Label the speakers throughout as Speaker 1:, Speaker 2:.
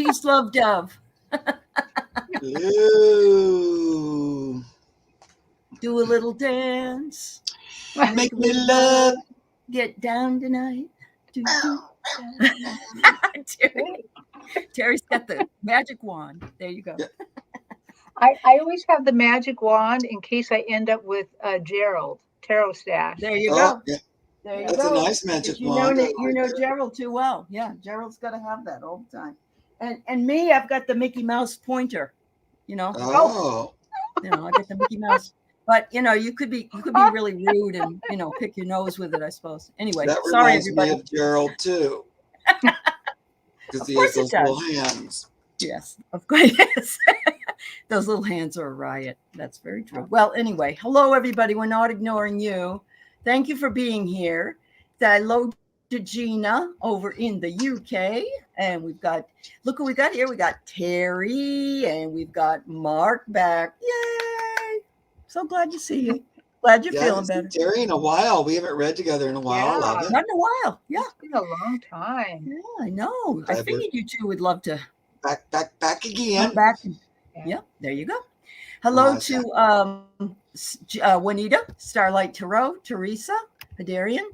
Speaker 1: Peace, love, dove.
Speaker 2: Ooh.
Speaker 1: Do a little dance.
Speaker 2: Make me love.
Speaker 1: Get down tonight. Terry's got the magic wand. There you go.
Speaker 2: Yeah.
Speaker 3: I always have the magic wand in case I end up with Gerald tarot stash.
Speaker 1: There you
Speaker 2: Oh,
Speaker 1: go.
Speaker 2: yeah.
Speaker 1: There you
Speaker 2: That's
Speaker 1: go.
Speaker 2: a nice magic
Speaker 1: You
Speaker 2: wand.
Speaker 1: know,
Speaker 2: I
Speaker 1: you
Speaker 2: like
Speaker 1: know
Speaker 2: it.
Speaker 1: Gerald too well. Yeah, Gerald's got to have that all the time. And me, I've got the Mickey Mouse pointer. You know,
Speaker 2: Oh.
Speaker 1: I got the Mickey Mouse. But you could be really rude and pick your nose with it, I suppose. Anyway,
Speaker 2: That
Speaker 1: sorry
Speaker 2: reminds
Speaker 1: everybody.
Speaker 2: me of Gerald too. Because he
Speaker 1: course
Speaker 2: has those
Speaker 1: it
Speaker 2: little
Speaker 1: does.
Speaker 2: hands.
Speaker 1: Yes, of course. Yes. Those little hands are a riot. That's very true. Well, anyway, hello everybody. We're not ignoring you. Thank you for being here. Hello to Gina over in the UK. And look who we got here. We got Terry and we've got Mark back. Yay. So glad to see you. Glad you're feeling better.
Speaker 2: Terry in a while. We haven't read together in a while.
Speaker 3: Yeah.
Speaker 2: Love it.
Speaker 1: Not in a while. Yeah.
Speaker 3: It's been a long time.
Speaker 1: Yeah, I know. I figured you two would love to
Speaker 2: Back again.
Speaker 1: come back. Yeah, there you go. Hello to Juanita, Starlight Tarot, Teresa, Hadarian,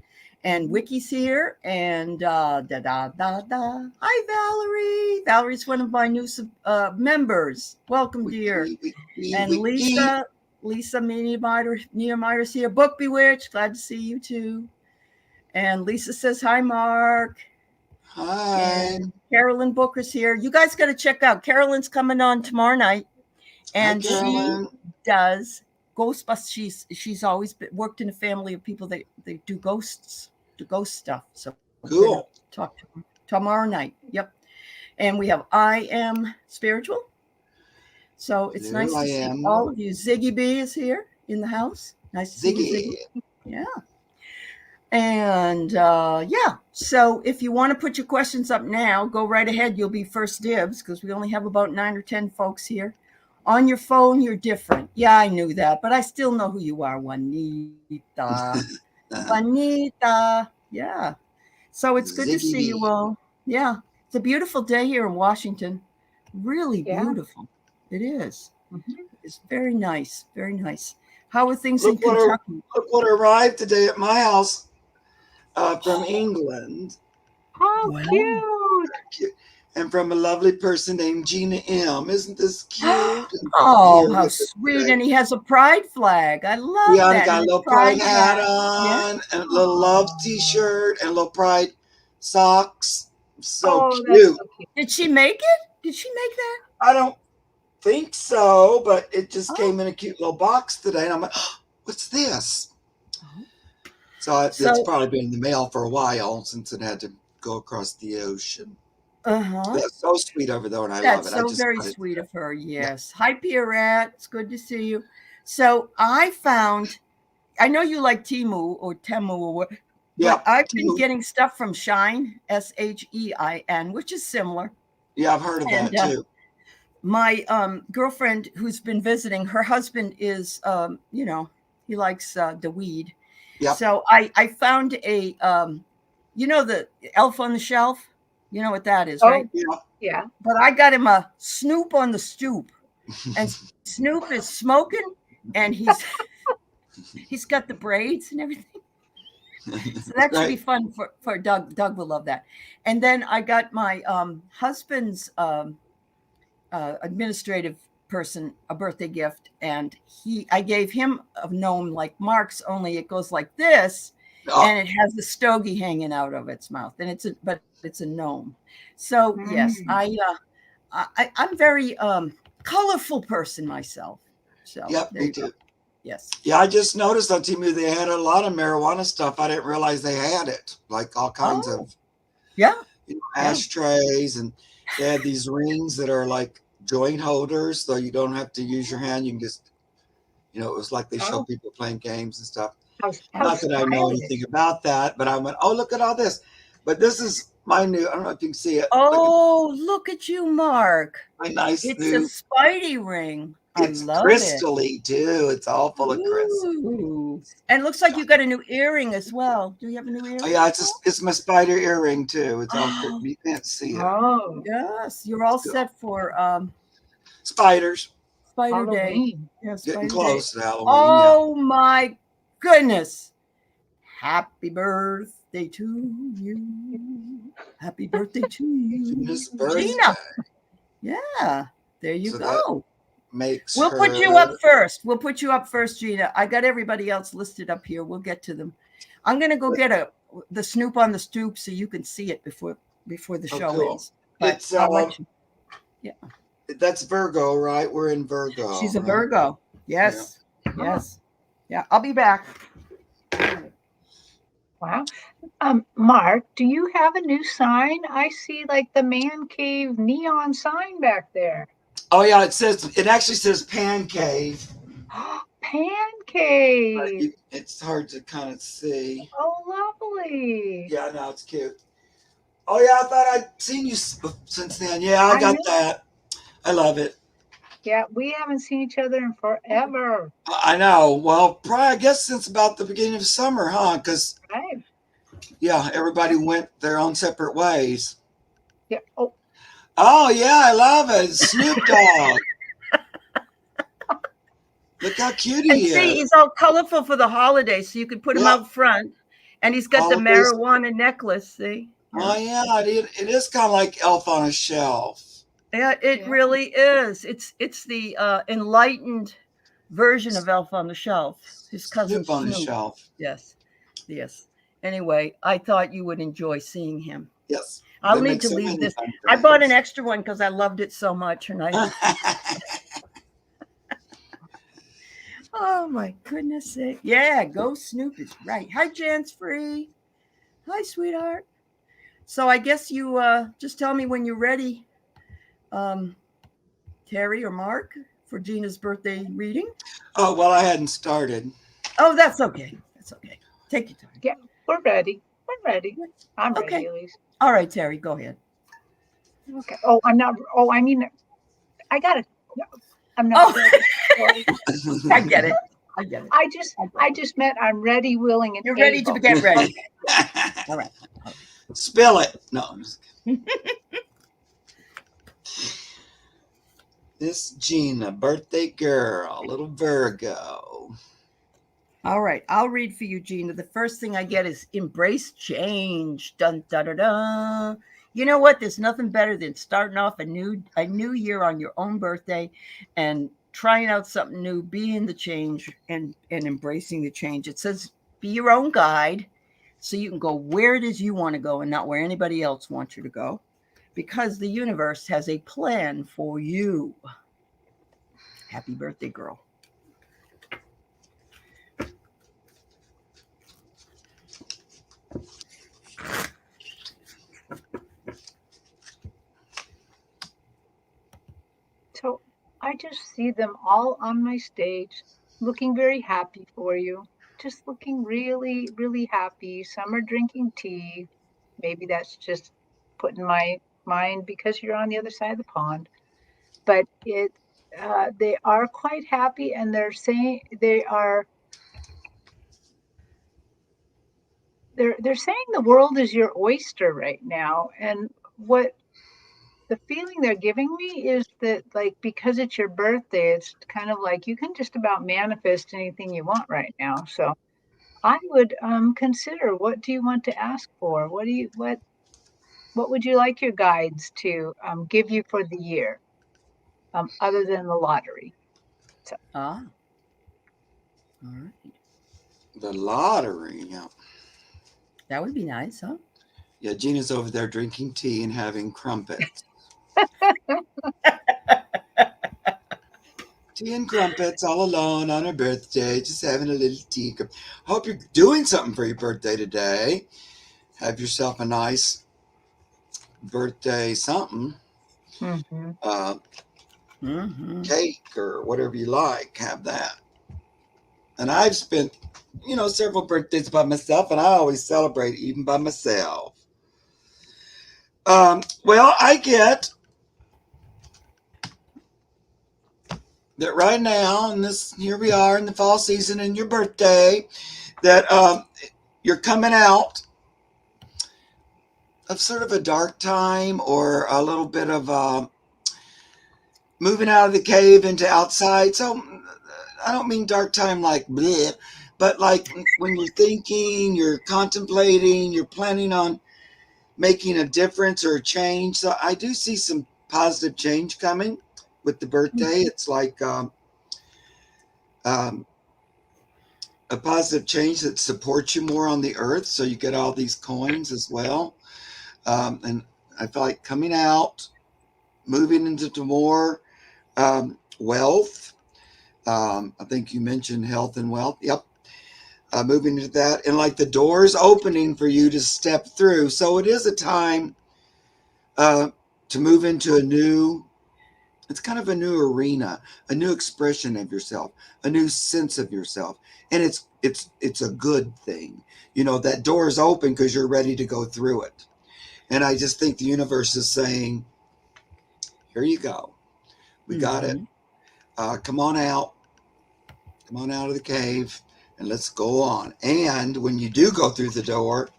Speaker 1: and Wiki's here. And Hi, Valerie. Valerie's one of my new members. Welcome, dear. And Lisa Niemeyer's here. Book Bewitched. Glad to see you too. And Lisa says, hi, Mark.
Speaker 2: Hi.
Speaker 1: And Carolyn Booker's here. You guys got to check out. Carolyn's coming on tomorrow night. And she does Ghostbusters. She's always worked in a family of people that they do ghost stuff. So
Speaker 2: cool.
Speaker 1: Talk to her tomorrow night. Yep. And we have I Am Spiritual. So it's nice to see all of you. Ziggy B is here in the house. Nice to see you, Ziggy. Yeah. And so if you want to put your questions up now, go right ahead. You'll be first dibs because we only have about 9 or 10 folks here. On your phone, you're different. Yeah, I knew that, but I still know who you are, Juanita. Juanita. Yeah. So it's good to see you all. Yeah. It's a beautiful day here in Washington. Really beautiful. It is. Mm-hmm. It's very nice. Very nice. How are things in Kentucky?
Speaker 2: Look what arrived today at my house from England.
Speaker 3: Oh, cute.
Speaker 2: And from a lovely person named Gina M. Isn't this cute?
Speaker 1: Oh, how sweet. And he has a pride flag. I love that.
Speaker 2: Yeah, he got a little pride hat on and a little love t-shirt and a little pride socks. So cute.
Speaker 3: So cute.
Speaker 1: Did she make it? Did she make that?
Speaker 2: I don't think so, but it just came in a cute little box today. And I'm like, oh, what's this? So it's probably been in the mail for a while since it had to go across the ocean. That's so sweet over there, and I love it.
Speaker 1: That's so very sweet of her. Yes. Hi, Pierrette. It's good to see you. So I know you like Temu or Temu or what.
Speaker 2: Yeah.
Speaker 1: But I've been getting stuff from Shein, SHEIN, which is similar.
Speaker 2: Yeah, I've heard of that too.
Speaker 1: My girlfriend who's been visiting, her husband is, he likes the weed. Yep. So I found a, the Elf on the Shelf. You know what that is, right?
Speaker 3: Yeah.
Speaker 1: But I got him a Snoop on the stoop. And Snoop is smoking and he's got the braids and everything. So that should be fun for Doug. Doug will love that. And then I got my husband's administrative person a birthday gift, and I gave him a gnome like Mark's, only it goes like this, and it has the stogie hanging out of its mouth, and it's a gnome. So yes, I'm very colorful person myself. So
Speaker 2: yep, me too.
Speaker 1: Yes.
Speaker 2: Yeah, I just noticed on Temu they had a lot of marijuana stuff. I didn't realize they had it, like all kinds of ashtrays, and they had these rings that are like joint holders, so you don't have to use your hand. You can just, it was like they show people playing games and stuff. Not that I know anything about that, but I went, oh, look at all this. But this is my new, I don't know if you can see it.
Speaker 1: Oh, look at you, Mark.
Speaker 2: My nice
Speaker 1: it's
Speaker 2: new.
Speaker 1: a Spidey ring.
Speaker 2: It's
Speaker 1: love
Speaker 2: crystally too. It's all full of crystal.
Speaker 1: Ooh. And it looks like you got a new earring as well. Do you have a new earring?
Speaker 2: Oh yeah, it's my spider earring too. It's all you can't see it.
Speaker 3: Oh,
Speaker 1: Yes, you're all
Speaker 2: Still.
Speaker 1: set for
Speaker 2: Spiders
Speaker 1: Spider Day.
Speaker 3: Halloween.
Speaker 1: Yeah,
Speaker 2: getting
Speaker 1: Spider
Speaker 2: close
Speaker 1: Day.
Speaker 2: to Halloween.
Speaker 1: Oh my goodness. Happy birthday to you. Happy birthday to you.
Speaker 2: Gina's birthday.
Speaker 1: Gina. Yeah, there you
Speaker 2: So
Speaker 1: go.
Speaker 2: Makes
Speaker 1: We'll
Speaker 2: her...
Speaker 1: put you up first. We'll put you up first, Gina. I got everybody else listed up here. We'll get to them. I'm gonna go get the Snoop on the Stoop so you can see it before the show
Speaker 2: cool.
Speaker 1: ends. But
Speaker 2: It's
Speaker 1: I'll let you.
Speaker 2: Yeah. That's Virgo, right? We're in Virgo.
Speaker 1: She's a Virgo. Yes. Yeah. Yes. Yeah. I'll be back.
Speaker 3: Wow. Mark, do you have a new sign? I see like the man cave neon sign back there.
Speaker 2: Oh yeah, it actually says Pan Cave.
Speaker 3: Pancake.
Speaker 2: It's hard to kind of see.
Speaker 3: Oh, lovely.
Speaker 2: Yeah, no, it's cute. Oh yeah, I thought I'd seen you since then. Yeah, I got that. I love it.
Speaker 3: Yeah, we haven't seen each other in forever.
Speaker 2: I know. Well, probably I guess since about the beginning of summer, huh? Because yeah, everybody went their own separate ways.
Speaker 3: Yeah.
Speaker 2: Oh yeah, I love it. It's Snoop Dogg. Look how cute he is.
Speaker 1: See, he's all colorful for the holidays, so you could put him out front. And he's got the marijuana necklace, see?
Speaker 2: Oh, yeah, it is kind of like Elf on a Shelf.
Speaker 1: Yeah, it really is. It's the enlightened version of Elf on the Shelf. His cousin
Speaker 2: Snoop on the Shelf.
Speaker 1: Yes, yes. Anyway, I thought you would enjoy seeing him.
Speaker 2: Yes.
Speaker 1: I'll need to leave this. I bought an extra one because I loved it so much. And oh, my goodness sake. Yeah, go Snoop is right. Hi, Jan's Free. Hi, sweetheart. So I guess you just tell me when you're ready, Terry or Mark, for Gina's birthday reading.
Speaker 2: Oh, well, I hadn't started.
Speaker 1: Oh, that's okay. That's okay. Take your time.
Speaker 3: Yeah, we're ready. We're ready. I'm ready, at least.
Speaker 1: All right, Terry, go ahead.
Speaker 3: Okay. Oh, I'm not. Oh, I mean, I got it. I'm not ready.
Speaker 1: I get it. I get it.
Speaker 3: I just meant I'm ready, willing, and
Speaker 1: you're ready to get ready. All right.
Speaker 2: Spill it. No. This Gina, birthday girl, little Virgo.
Speaker 1: All right, I'll read for you, Gina. The first thing I get is embrace change. Dun da da da. You know what? There's nothing better than starting off a new year on your own birthday and trying out something new, being the change and embracing the change. It says be your own guide so you can go where it is you want to go and not where anybody else wants you to go, because the universe has a plan for you. Happy birthday, girl.
Speaker 3: So I just see them all on my stage, looking very happy for you. Just looking really, really happy. Some are drinking tea. Maybe that's just put in my mind because you're on the other side of the pond. But they are quite happy, and they're saying they're saying the world is your oyster right now. And what the feeling they're giving me is that, like, because it's your birthday, it's kind of like you can just about manifest anything you want right now. So I would consider, what do you want to ask for? What would you like your guides to give you for the year, other than the lottery? So.
Speaker 1: All right.
Speaker 2: The lottery, yeah.
Speaker 1: That would be nice, huh?
Speaker 2: Yeah, Gina's over there drinking tea and having crumpets. Tea and crumpets all alone on her birthday, just having a little tea. Hope you're doing something for your birthday today. Have yourself a nice birthday something. Cake or whatever you like. Have that. And I've spent, several birthdays by myself, and I always celebrate even by myself. Well, I get that right now, and here we are in the fall season and your birthday, that you're coming out of sort of a dark time or a little bit of moving out of the cave into outside. So I don't mean dark time like bleh, but like when you're thinking, you're contemplating, you're planning on making a difference or a change. So I do see some positive change coming with the birthday. It's like a positive change that supports you more on the earth. So you get all these coins as well. And I feel like coming out, moving into more wealth. I think you mentioned health and wealth. Yep. Moving into that, and like the doors opening for you to step through. So it is a time to move into it's kind of a new arena, a new expression of yourself, a new sense of yourself. And it's a good thing. That door is open because you're ready to go through it. And I just think the universe is saying, here you go. We got it. Come on out. Come on out of the cave and let's go on. And when you do go through the door,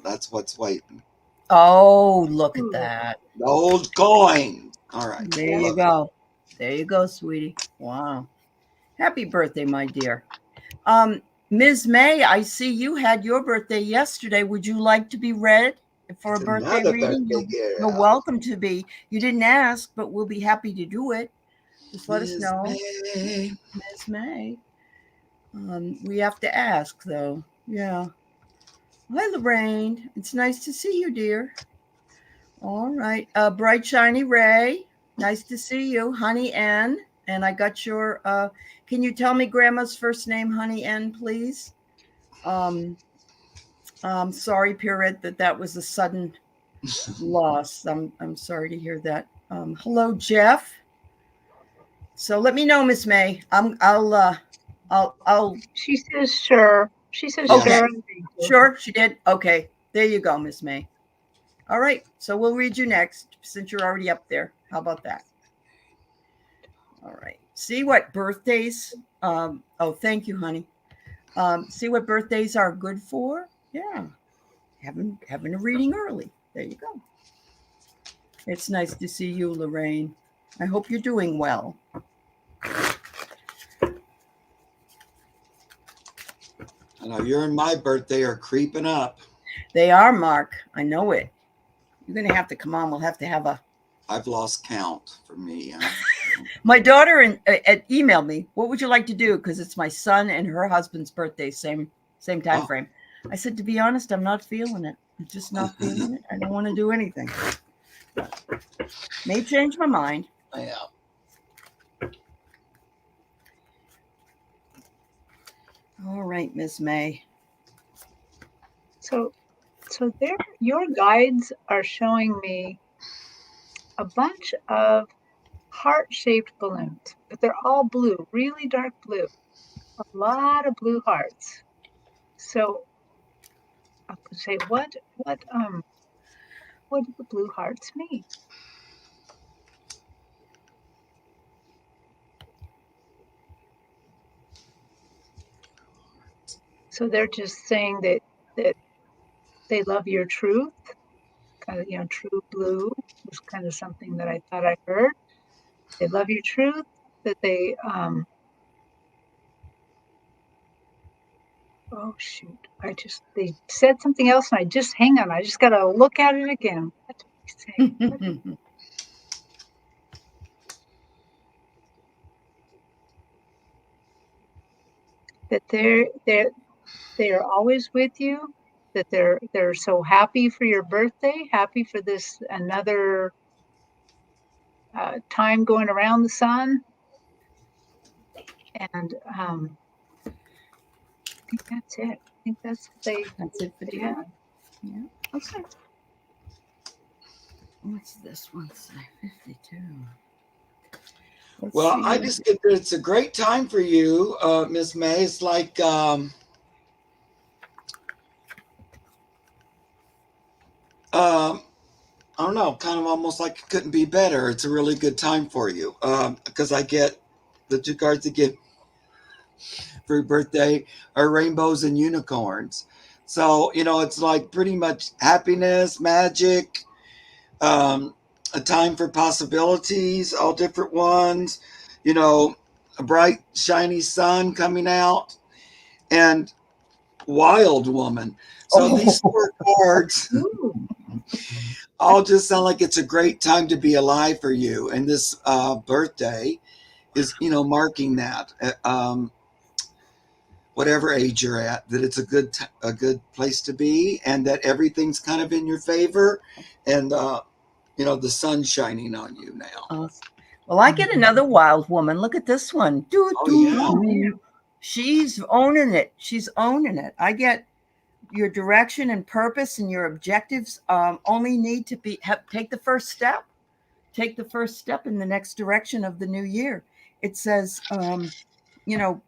Speaker 2: that's what's waiting.
Speaker 1: Oh, look at that.
Speaker 2: The old coin. All right.
Speaker 1: There you go. There you go, sweetie. Wow. Happy birthday, my dear. Ms. May, I see you had your birthday yesterday. Would you like to be read for a birthday reading? You're welcome to be. You didn't ask, but we'll be happy to do it. Just let us know. Ms. May. We have to ask, though. Yeah. Hi, Lorraine. It's nice to see you, dear. All right. Bright, shiny Ray. Nice to see you. Honey N. And I got your, can you tell me Grandma's first name, Honey N, please? Sorry, Pierrette, that was a sudden loss. I'm sorry to hear that. Hello, Jeff. So let me know, Miss May. I'll.
Speaker 3: She says sure. She says
Speaker 1: okay.
Speaker 3: sure.
Speaker 1: Sure, she did. Okay, there you go, Miss May. All right, so we'll read you next since you're already up there. How about that? All right. See what birthdays? Thank you, honey. See what birthdays are good for? Yeah, having a reading early. There you go. It's nice to see you, Lorraine. I hope you're doing well.
Speaker 2: I know your and my birthday are creeping up.
Speaker 1: They are, Mark. I know it. You're going to have to come on. We'll have to have a...
Speaker 2: I've lost count for me.
Speaker 1: My daughter emailed me, what would you like to do? Because it's my son and her husband's birthday, same time frame. I said, to be honest, I'm not feeling it. I'm just not feeling it. I don't want to do anything. May change my mind.
Speaker 2: Yeah.
Speaker 1: All right, Miss May.
Speaker 3: So there, your guides are showing me a bunch of heart-shaped balloons, but they're all blue, really dark blue. A lot of blue hearts. So I could say, what do the blue hearts mean? So they're just saying that they love your truth, kind of, true blue was kind of something that I thought I heard. They love your truth, that they, oh shoot, they said something else and hang on, I just got to look at it again. What did they say? That they're always with you, that they're so happy for your birthday, happy for this another time going around the sun. And I think that's it. I think that's
Speaker 1: it for today. Yeah. Okay. What's this one say? 52.
Speaker 2: Well, I just get that it's a great time for you, Miss May. It's like I don't know, kind of almost like it couldn't be better. It's a really good time for you. Because I get the two cards that get for your birthday are rainbows and unicorns. So, it's like pretty much happiness, magic, a time for possibilities, all different ones, a bright, shiny sun coming out, and wild woman. So these four cards all just sound like it's a great time to be alive for you. And this birthday is, marking that. Whatever age you're at, that it's a good place to be, and that everything's kind of in your favor, and the sun's shining on you now.
Speaker 1: Well, I get another wild woman. Look at this one.
Speaker 2: Yeah.
Speaker 1: She's owning it. She's owning it. I get your direction and purpose and your objectives only need to take the first step. Take the first step in the next direction of the new year. It says,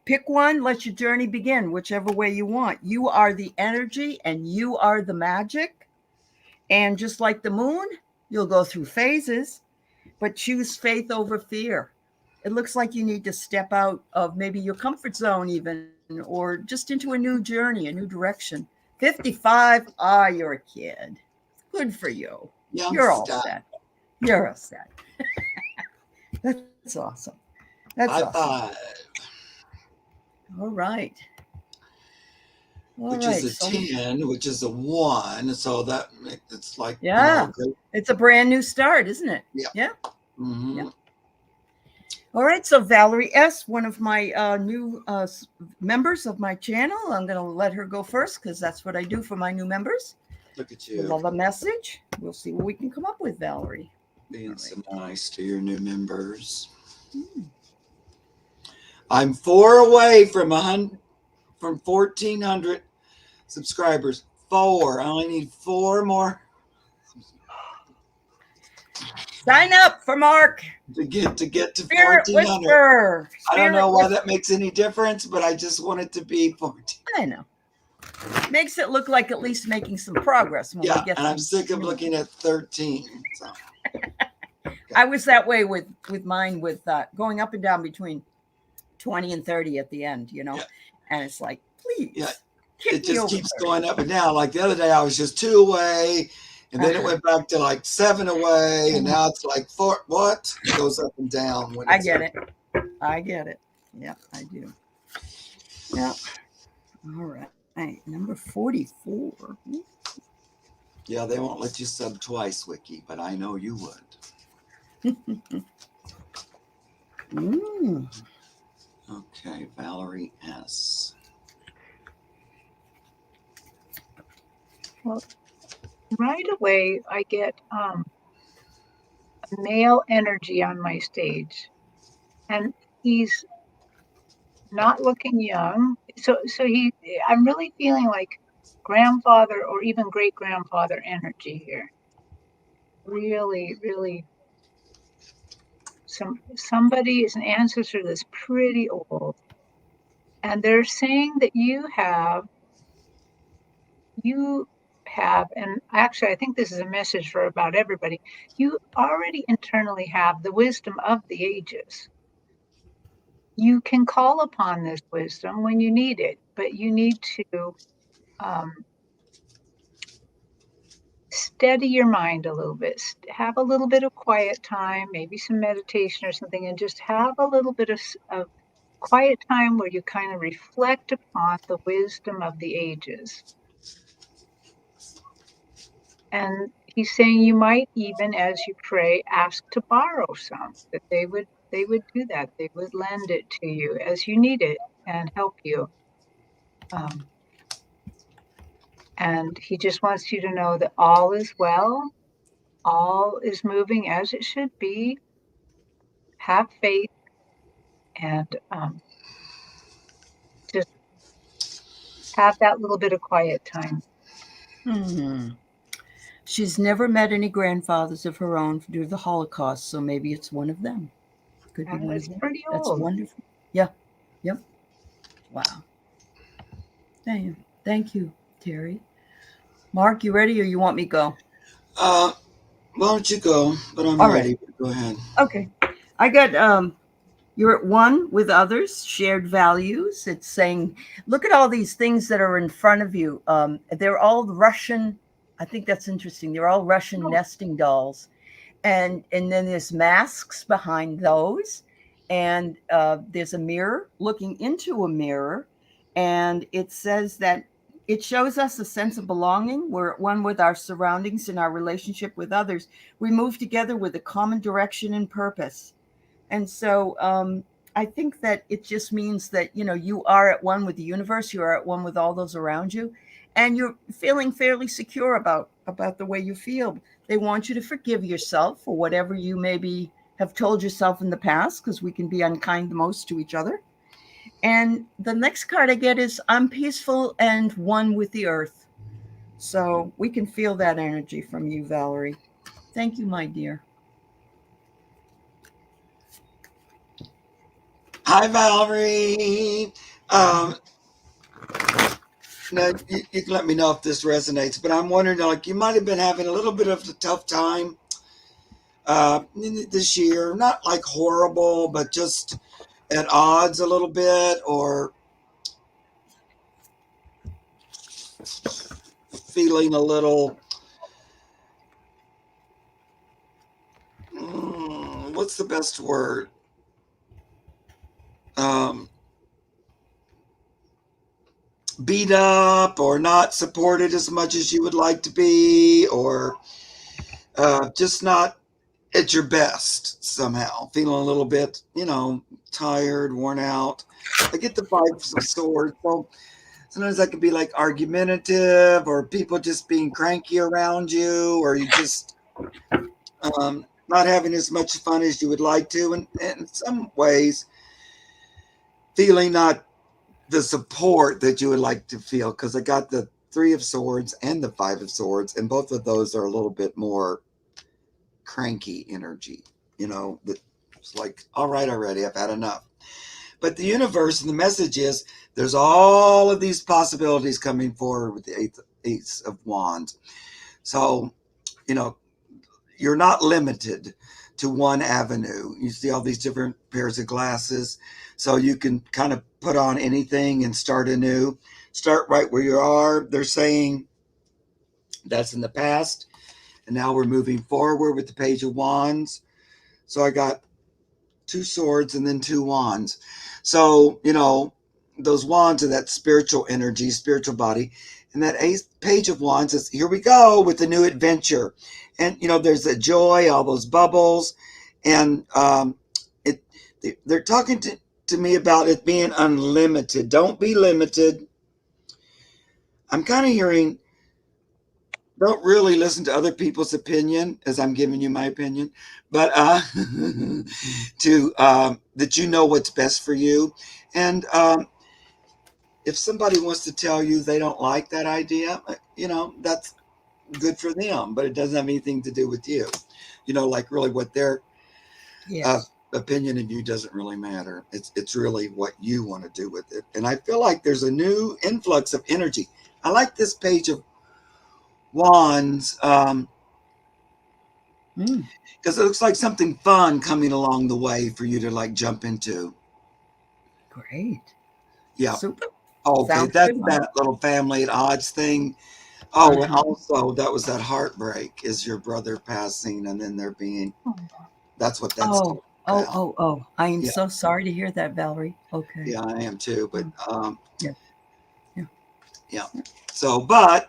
Speaker 1: pick one, let your journey begin, whichever way you want. You are the energy and you are the magic. And just like the moon, you'll go through phases, but choose faith over fear. It looks like you need to step out of maybe your comfort zone even, or just into a new journey, a new direction. 55, you're a kid. Good for you.
Speaker 2: Yeah,
Speaker 1: you're all set. You're all set. That's awesome. That's
Speaker 2: High
Speaker 1: awesome.
Speaker 2: five.
Speaker 1: All right.
Speaker 2: Which is a 10, which is a 1. So it's like,
Speaker 1: it's a brand new start, isn't it?
Speaker 2: Yeah. Mm-hmm.
Speaker 1: Yeah. All right. So Valerie S., one of my new members of my channel, I'm going to let her go first because that's what I do for my new members.
Speaker 2: Look at you.
Speaker 1: Love a message. We'll see what we can come up with, Valerie.
Speaker 2: Being so nice to your new members. I'm 4 away from 1,400 subscribers. 4. I only need 4 more.
Speaker 1: Sign up for Mark
Speaker 2: to get to
Speaker 1: Spirit
Speaker 2: 1,400.
Speaker 1: Whisper.
Speaker 2: I don't know why that makes any difference, but I just want it to be 14.
Speaker 1: I know. Makes it look like at least making some progress. When we get
Speaker 2: and I'm sick of looking at 13. So.
Speaker 1: I was that way with mine, with going up and down between 20 and 30 at the end, and it's like, please.
Speaker 2: Yeah. It just keeps going up and down. Like the other day, I was just 2 away, and then it went back to like 7 away, and now it's like 4. What? It goes up and down.
Speaker 1: I get it. I get it. Yeah, I do. Yeah. All right. Number 44.
Speaker 2: Yeah, they won't let you sub twice, Wiki, but I know you would. Okay, Valerie S.
Speaker 3: Well, right away, I get male energy on my stage, and he's not looking young. So I'm really feeling like grandfather or even great grandfather energy here. Really, really. Somebody is an ancestor that's pretty old, and they're saying that you have, and actually I think this is a message for about everybody, you already internally have the wisdom of the ages. You can call upon this wisdom when you need it, but you need to steady your mind a little bit, have a little bit of quiet time, maybe some meditation or something, and just have a little bit of quiet time where you kind of reflect upon the wisdom of the ages. And he's saying you might even, as you pray, ask to borrow some, that they would do that. They would lend it to you as you need it and help you. And he just wants you to know that all is well, all is moving as it should be. Have faith and just have that little bit of quiet time.
Speaker 1: She's never met any grandfathers of her own due to the Holocaust, so maybe it's one of them. Could be one of them.
Speaker 3: Pretty old.
Speaker 1: That's wonderful. Yeah. Yep. Wow. Thank you, Terry. Mark, you ready, or you want me to go?
Speaker 2: Why don't you go? But I'm
Speaker 1: All
Speaker 2: ready.
Speaker 1: right.
Speaker 2: Go ahead.
Speaker 1: Okay. I got you're at one with others, shared values. It's saying, look at all these things that are in front of you. They're all Russian. I think that's interesting. They're all Russian nesting dolls. And then there's masks behind those. And there's a mirror looking into a mirror. And it says that it shows us a sense of belonging. We're at one with our surroundings and our relationship with others. We move together with a common direction and purpose. And so I think that it just means that, you are at one with the universe, you are at one with all those around you, and you're feeling fairly secure about the way you feel. They want you to forgive yourself for whatever you maybe have told yourself in the past, because we can be unkind the most to each other. And the next card I get is I'm peaceful and one with the earth. So we can feel that energy from you, Valerie. Thank you, my dear.
Speaker 2: Hi, Valerie. Now you can let me know if this resonates, but I'm wondering, like, you might have been having a little bit of a tough time this year. Not like horrible, but just at odds a little bit, or feeling a little. What's the best word? Um, Beat up, or not supported as much as you would like to be, or just not at your best somehow, feeling a little bit, tired, worn out. I get the Five of Swords. So sometimes that could be like argumentative, or people just being cranky around you, or you just not having as much fun as you would like to. And in some ways, feeling not the support that you would like to feel, because I got the Three of Swords and the Five of Swords, and both of those are a little bit more cranky energy, that it's like, all right, already, I've had enough. But the universe and the message is there's all of these possibilities coming forward with the Ace of Wands. So, you're not limited to one avenue. You see all these different pairs of glasses. So you can kind of put on anything and start anew. Start right where you are. They're saying that's in the past. And now we're moving forward with the Page of Wands. So I got two swords and then two wands. So, those wands are that spiritual energy, spiritual body. And that Page of Wands is, here we go with the new adventure. And, there's a joy, all those bubbles. And they're talking to me about it being unlimited. Don't be limited. I'm kind of hearing, don't really listen to other people's opinion as I'm giving you my opinion, but to that you know what's best for you. And if somebody wants to tell you they don't like that idea, that's good for them, but it doesn't have anything to do with you. Like really what their
Speaker 1: Yes.
Speaker 2: opinion of you doesn't really matter. It's really what you want to do with it. And I feel like there's a new influx of energy. I like this Page of Wands because it looks like something fun coming along the way for you to like jump into.
Speaker 1: Great.
Speaker 2: Yeah.
Speaker 1: Super.
Speaker 2: Okay,
Speaker 1: Sounds
Speaker 2: that's
Speaker 1: good.
Speaker 2: that little family at odds thing. Oh, and also that was that heartbreak, is your brother passing and then there being, that's what that's
Speaker 1: Oh,
Speaker 2: talking about.
Speaker 1: I am
Speaker 2: Yeah,
Speaker 1: so sorry to hear that, Valerie. Okay.
Speaker 2: yeah, I am too. But
Speaker 1: Yeah. Yeah.
Speaker 2: yeah. So, but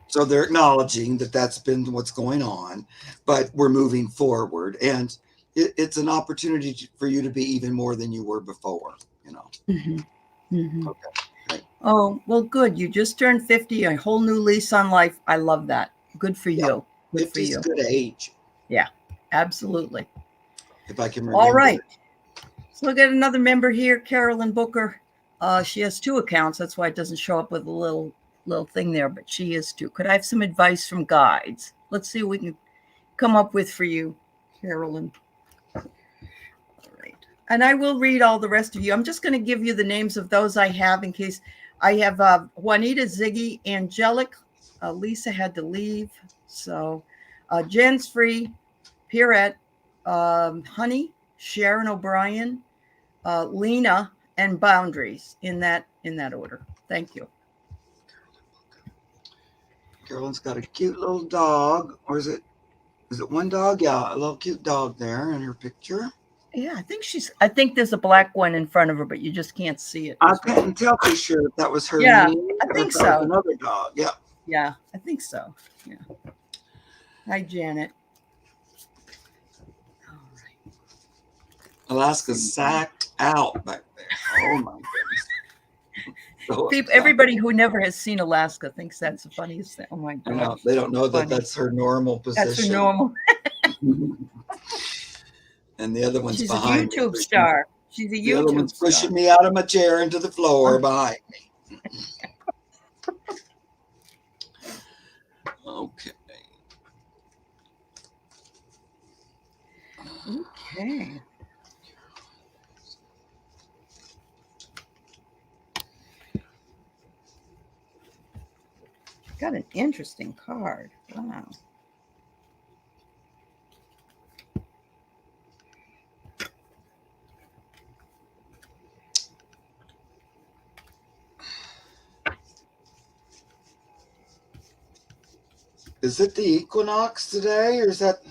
Speaker 2: so they're acknowledging that that's been what's going on, but we're moving forward, and it's an opportunity for you to be even more than you were before. Okay. Great.
Speaker 1: Oh, well, good. You just turned 50, a whole new lease on life. I love that. Good for
Speaker 2: Yeah,
Speaker 1: you. Good for
Speaker 2: 50 is a
Speaker 1: you.
Speaker 2: good age,
Speaker 1: Yeah, absolutely.
Speaker 2: if I can
Speaker 1: All
Speaker 2: remember.
Speaker 1: right. So we'll get another member here, Carolyn Booker. She has two accounts. That's why it doesn't show up with a little thing there, but she is too. Could I have some advice from guides? Let's see what we can come up with for you, Carolyn. All right. And I will read all the rest of you. I'm just going to give you the names of those I have in case. I have Juanita, Ziggy, Angelic. Lisa had to leave. So Jen's Free, Pierrette, Honey, Sharon O'Brien, Lena, and Boundaries in that order. Thank you.
Speaker 2: Carolyn's got a cute little dog, or is it one dog? Yeah, a little cute dog there in her picture.
Speaker 1: Yeah, I think there's a black one in front of her, but you just can't see it.
Speaker 2: I couldn't tell for sure if that was her.
Speaker 1: Yeah,
Speaker 2: name
Speaker 1: I think so.
Speaker 2: Another dog. Yeah.
Speaker 1: Yeah, I think so. Yeah. Hi, Janet. All right.
Speaker 2: Alaska's sacked out back there. Oh my goodness.
Speaker 1: Everybody who never has seen Alaska thinks that's the funniest thing. Oh my God.
Speaker 2: I know. They don't know that that's her normal position.
Speaker 1: That's her normal.
Speaker 2: And the other one's
Speaker 1: She's
Speaker 2: behind
Speaker 1: a YouTube star. She's a YouTube
Speaker 2: the other one's
Speaker 1: star.
Speaker 2: pushing me out of my chair into the floor behind me. Okay.
Speaker 1: Okay. Got an interesting card. Wow.
Speaker 2: Is it the equinox today, or is that?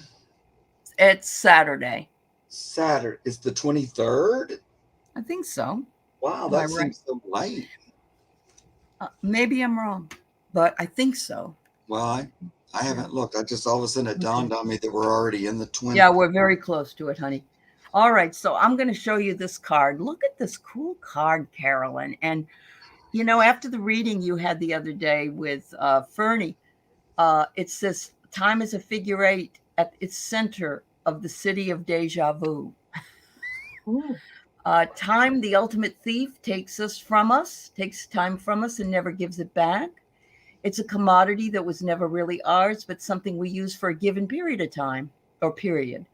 Speaker 1: It's Saturday.
Speaker 2: Saturday. It's the 23rd?
Speaker 1: I think so.
Speaker 2: Wow, that seems so late.
Speaker 1: Maybe I'm wrong, but I think so.
Speaker 2: Well, I haven't looked. I just all of a sudden it dawned on me that we're already in the 20s.
Speaker 1: Yeah, we're very close to it, honey. All right, so I'm going to show you this card. Look at this cool card, Carolyn. And, you know, after the reading you had the other day with Fernie, it says time is a figure 8 at its center of the city of deja vu. Time, the ultimate thief, takes time from us and never gives it back. It's a commodity that was never really ours, but something we use for a given period of time or period.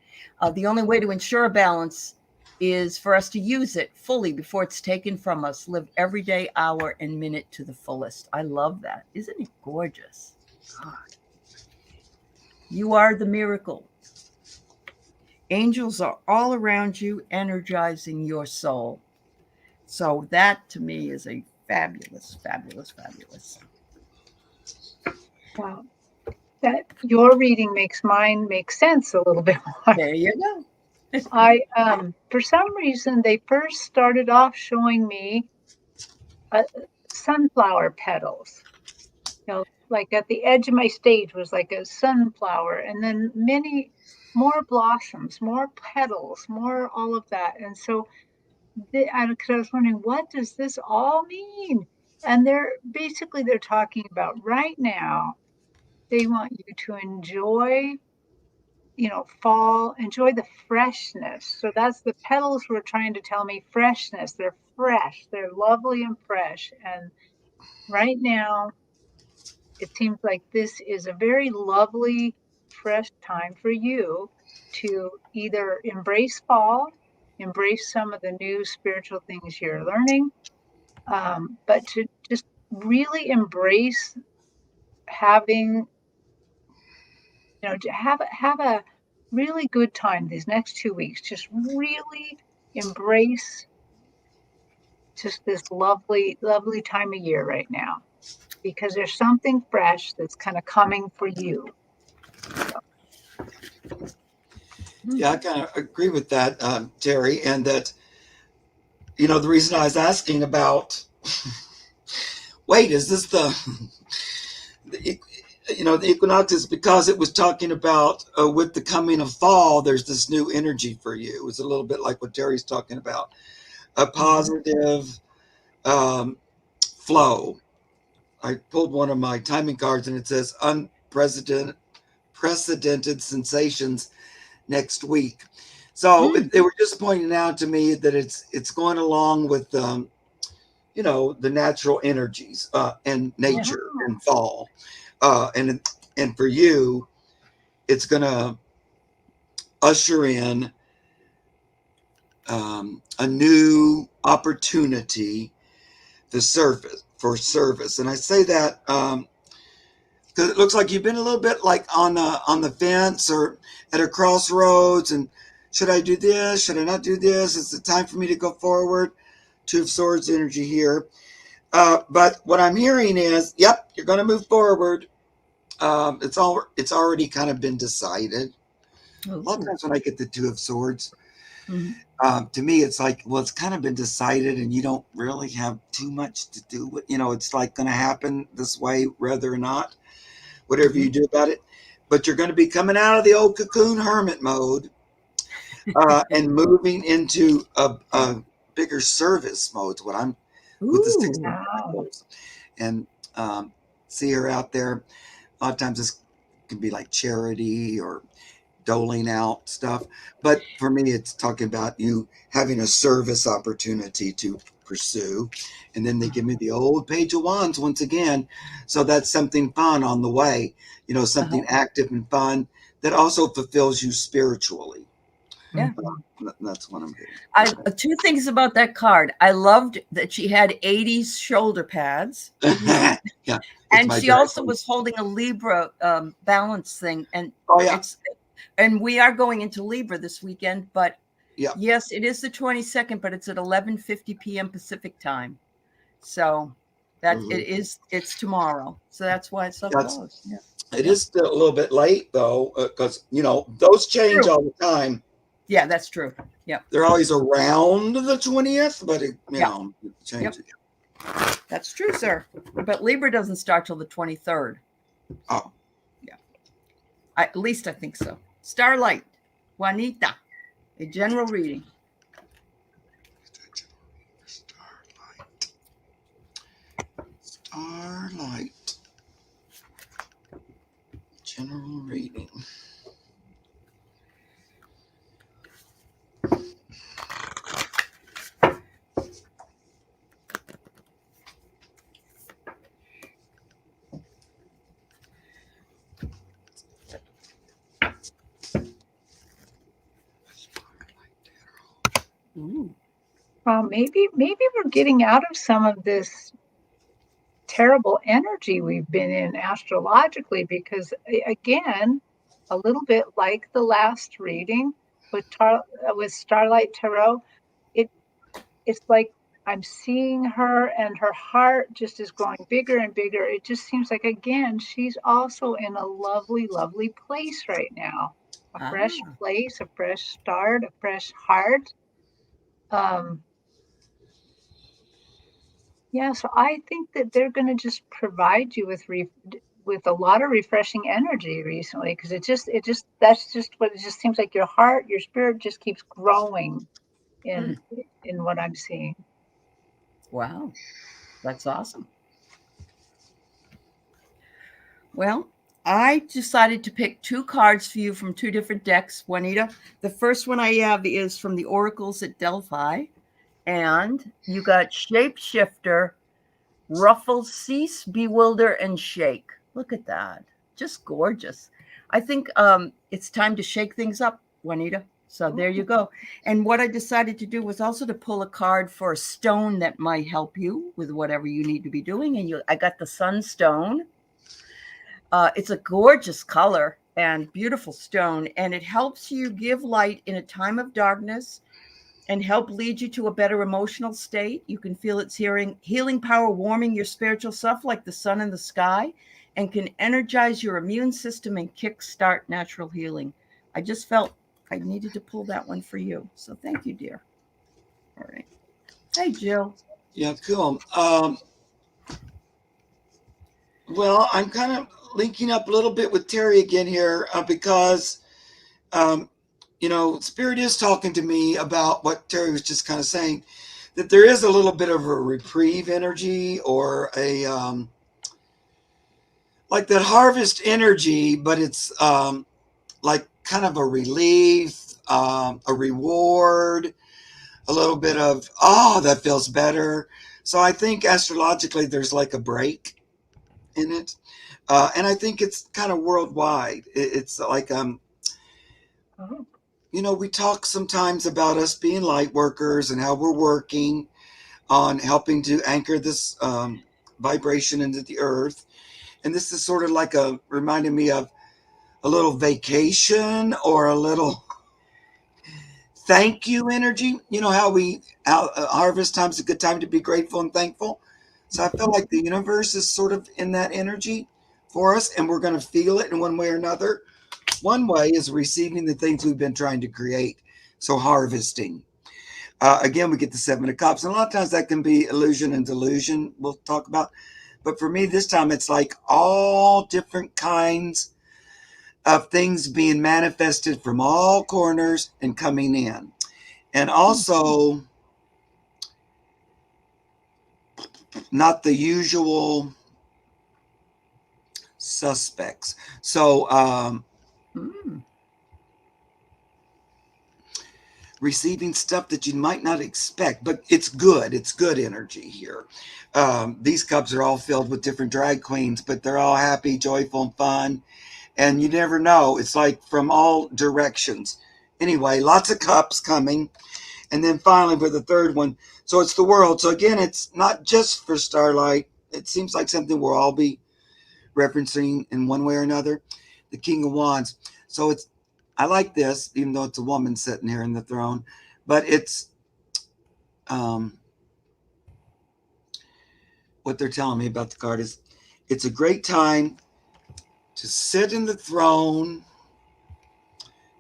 Speaker 1: The only way to ensure a balance is for us to use it fully before it's taken from us. Live every day, hour, and minute to the fullest. I love that. Isn't it gorgeous? God. You are the miracle. Angels are all around you, energizing your soul. So that to me is a fabulous, fabulous, fabulous.
Speaker 3: Wow. That your reading makes mine make sense a little bit more.
Speaker 1: There you go.
Speaker 3: For some reason, they first started off showing me sunflower petals. You know, like at the edge of my stage was like a sunflower, and then many more blossoms, more petals, more all of that. And so I was wondering, what does this all mean? And they're talking about right now, they want you to enjoy, fall, enjoy the freshness. So that's the petals were trying to tell me freshness. They're fresh, they're lovely and fresh. And right now, it seems like this is a very lovely, fresh time for you to either embrace fall, embrace some of the new spiritual things you're learning, but to just really embrace having, to have a really good time these next 2 weeks. Just really embrace just this lovely, lovely time of year right now, because there's something fresh that's kind of coming for you.
Speaker 2: Yeah, I kind of agree with that, Terry. And that, the reason I was asking about, wait, is this the equinox is because it was talking about with the coming of fall, there's this new energy for you. It's a little bit like what Terry's talking about, a positive flow. I pulled one of my timing cards and it says unprecedented sensations next week. So they were just pointing out to me that it's going along with the natural energies and nature and fall, and for you, it's going to usher in a new opportunity for service. And I say that because it looks like you've been a little bit like on the fence or at a crossroads, and should I do this? Should I not do this? Is it time for me to go forward? Two of Swords energy here. But what I'm hearing is, yep, you're going to move forward. It's already kind of been decided.
Speaker 1: Ooh.
Speaker 2: A lot of times when I get the Two of Swords,
Speaker 1: Mm-hmm.
Speaker 2: to me, it's like, well, it's kind of been decided, and you don't really have too much to do with. It's like going to happen this way, whether or not, whatever you do about it. But you're going to be coming out of the old cocoon hermit mode and moving into a bigger service mode. What I'm with the Six of Pentacles, and see her out there. A lot of times this can be like charity or doling out stuff, but for me it's talking about you having a service opportunity to pursue. And then they give me the old Page of Wands once again, so that's something fun on the way, something active and fun that also fulfills you spiritually.
Speaker 1: Yeah.
Speaker 2: That's what I'm getting.
Speaker 1: Two things about that card. I loved that she had 80s shoulder pads.
Speaker 2: Yeah.
Speaker 1: And she also was holding a Libra balance thing. And and we are going into Libra this weekend, but yes, it is the 22nd, but it's at 11:50 p.m. Pacific time. So that it's tomorrow. So that's why it's so close. Yeah.
Speaker 2: It is still a little bit late though, because those change all the time.
Speaker 1: Yeah, that's true. Yeah.
Speaker 2: They're always around the 20th, but it changes.
Speaker 1: Yep. That's true, sir. But Libra doesn't start till the 23rd.
Speaker 2: Oh.
Speaker 1: Yeah. At least I think so. Starlight, Juanita, a general reading.
Speaker 2: Starlight. General reading.
Speaker 1: Ooh.
Speaker 3: Well, maybe we're getting out of some of this terrible energy we've been in astrologically, because again, a little bit like the last reading with Starlight Tarot, it's like I'm seeing her and her heart just is growing bigger and bigger. It just seems like, again, she's also in a lovely, lovely place right now. A fresh place, a fresh start, a fresh heart. So I think that they're going to just provide you with a lot of refreshing energy recently, because that's just what it just seems like. Your heart, your spirit just keeps growing in what I'm seeing.
Speaker 1: Wow, that's awesome. Well, I decided to pick two cards for you from two different decks, Juanita. The first one I have is from the Oracles at Delphi, and you got Shapeshifter, Ruffle, Cease, Bewilder, and Shake. Look at that. Just gorgeous. I think it's time to shake things up, Juanita. So there you go. And what I decided to do was also to pull a card for a stone that might help you with whatever you need to be doing. And I got the Sunstone. It's a gorgeous color and beautiful stone, and it helps you give light in a time of darkness and help lead you to a better emotional state. You can feel its healing power warming your spiritual self like the sun in the sky, and can energize your immune system and kickstart natural healing. I just felt I needed to pull that one for you. So thank you, dear. All right. Hey, Jill.
Speaker 2: Yeah, cool. Well, I'm kind of linking up a little bit with Terry again here because, Spirit is talking to me about what Terry was just kind of saying, that there is a little bit of a reprieve energy, or a like that harvest energy, but it's like kind of a relief, a reward, a little bit of, that feels better. So I think astrologically there's like a break in it. And I think it's kind of worldwide. It's like, we talk sometimes about us being light workers and how we're working on helping to anchor this vibration into the earth. And this is sort of like reminding me of a little vacation or a little thank you energy. You know how harvest time is a good time to be grateful and thankful. So I feel like the universe is sort of in that energy for us, and we're going to feel it in one way or another. One way is receiving the things we've been trying to create. So harvesting. Again, we get the Seven of Cups. And a lot of times that can be illusion and delusion we'll talk about. But for me, this time, it's like all different kinds of things being manifested from all corners and coming in. And also, not the usual suspects. So, receiving stuff that you might not expect, but it's good. It's good energy here. These cups are all filled with different drag queens, but they're all happy, joyful, and fun. And you never know. It's like from all directions. Anyway, lots of cups coming. And then finally with the third one, so it's the world. So again, it's not just for Starlight. It seems like something we'll all be referencing in one way or another. The King of Wands. So I like this, even though it's a woman sitting here in the throne, but it's what they're telling me about the card is it's a great time to sit in the throne,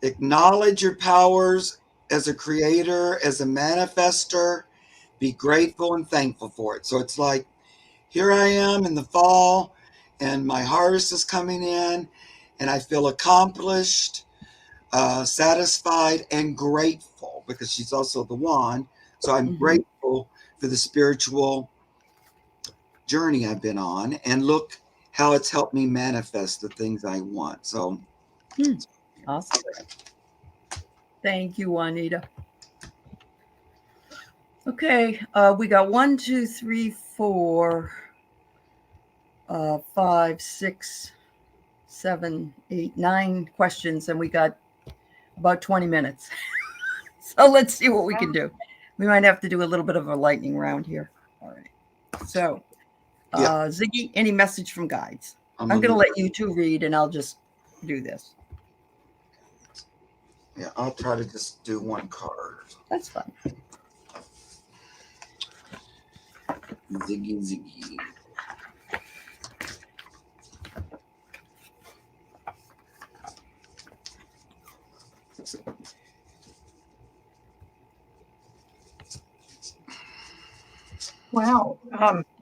Speaker 2: acknowledge your powers as a creator, as a manifester, be grateful and thankful for it. So it's like, here I am in the fall, and my harvest is coming in, and I feel accomplished, satisfied, and grateful, because she's also the wand. So I'm grateful for the spiritual journey I've been on, and look how it's helped me manifest the things I want. So
Speaker 1: awesome. Thank you, Juanita. Okay, we got 1, 2, 3, 4, 5, 6, 7, 8, 9 questions, and we got about 20 minutes. So let's see what we can do. We might have to do a little bit of a lightning round here. All right. So, Ziggy, any message from guides? I'm going to let you two read, and I'll just do this.
Speaker 2: Yeah, I'll try to just do one card.
Speaker 1: That's fine.
Speaker 2: Ziggy.
Speaker 3: Wow.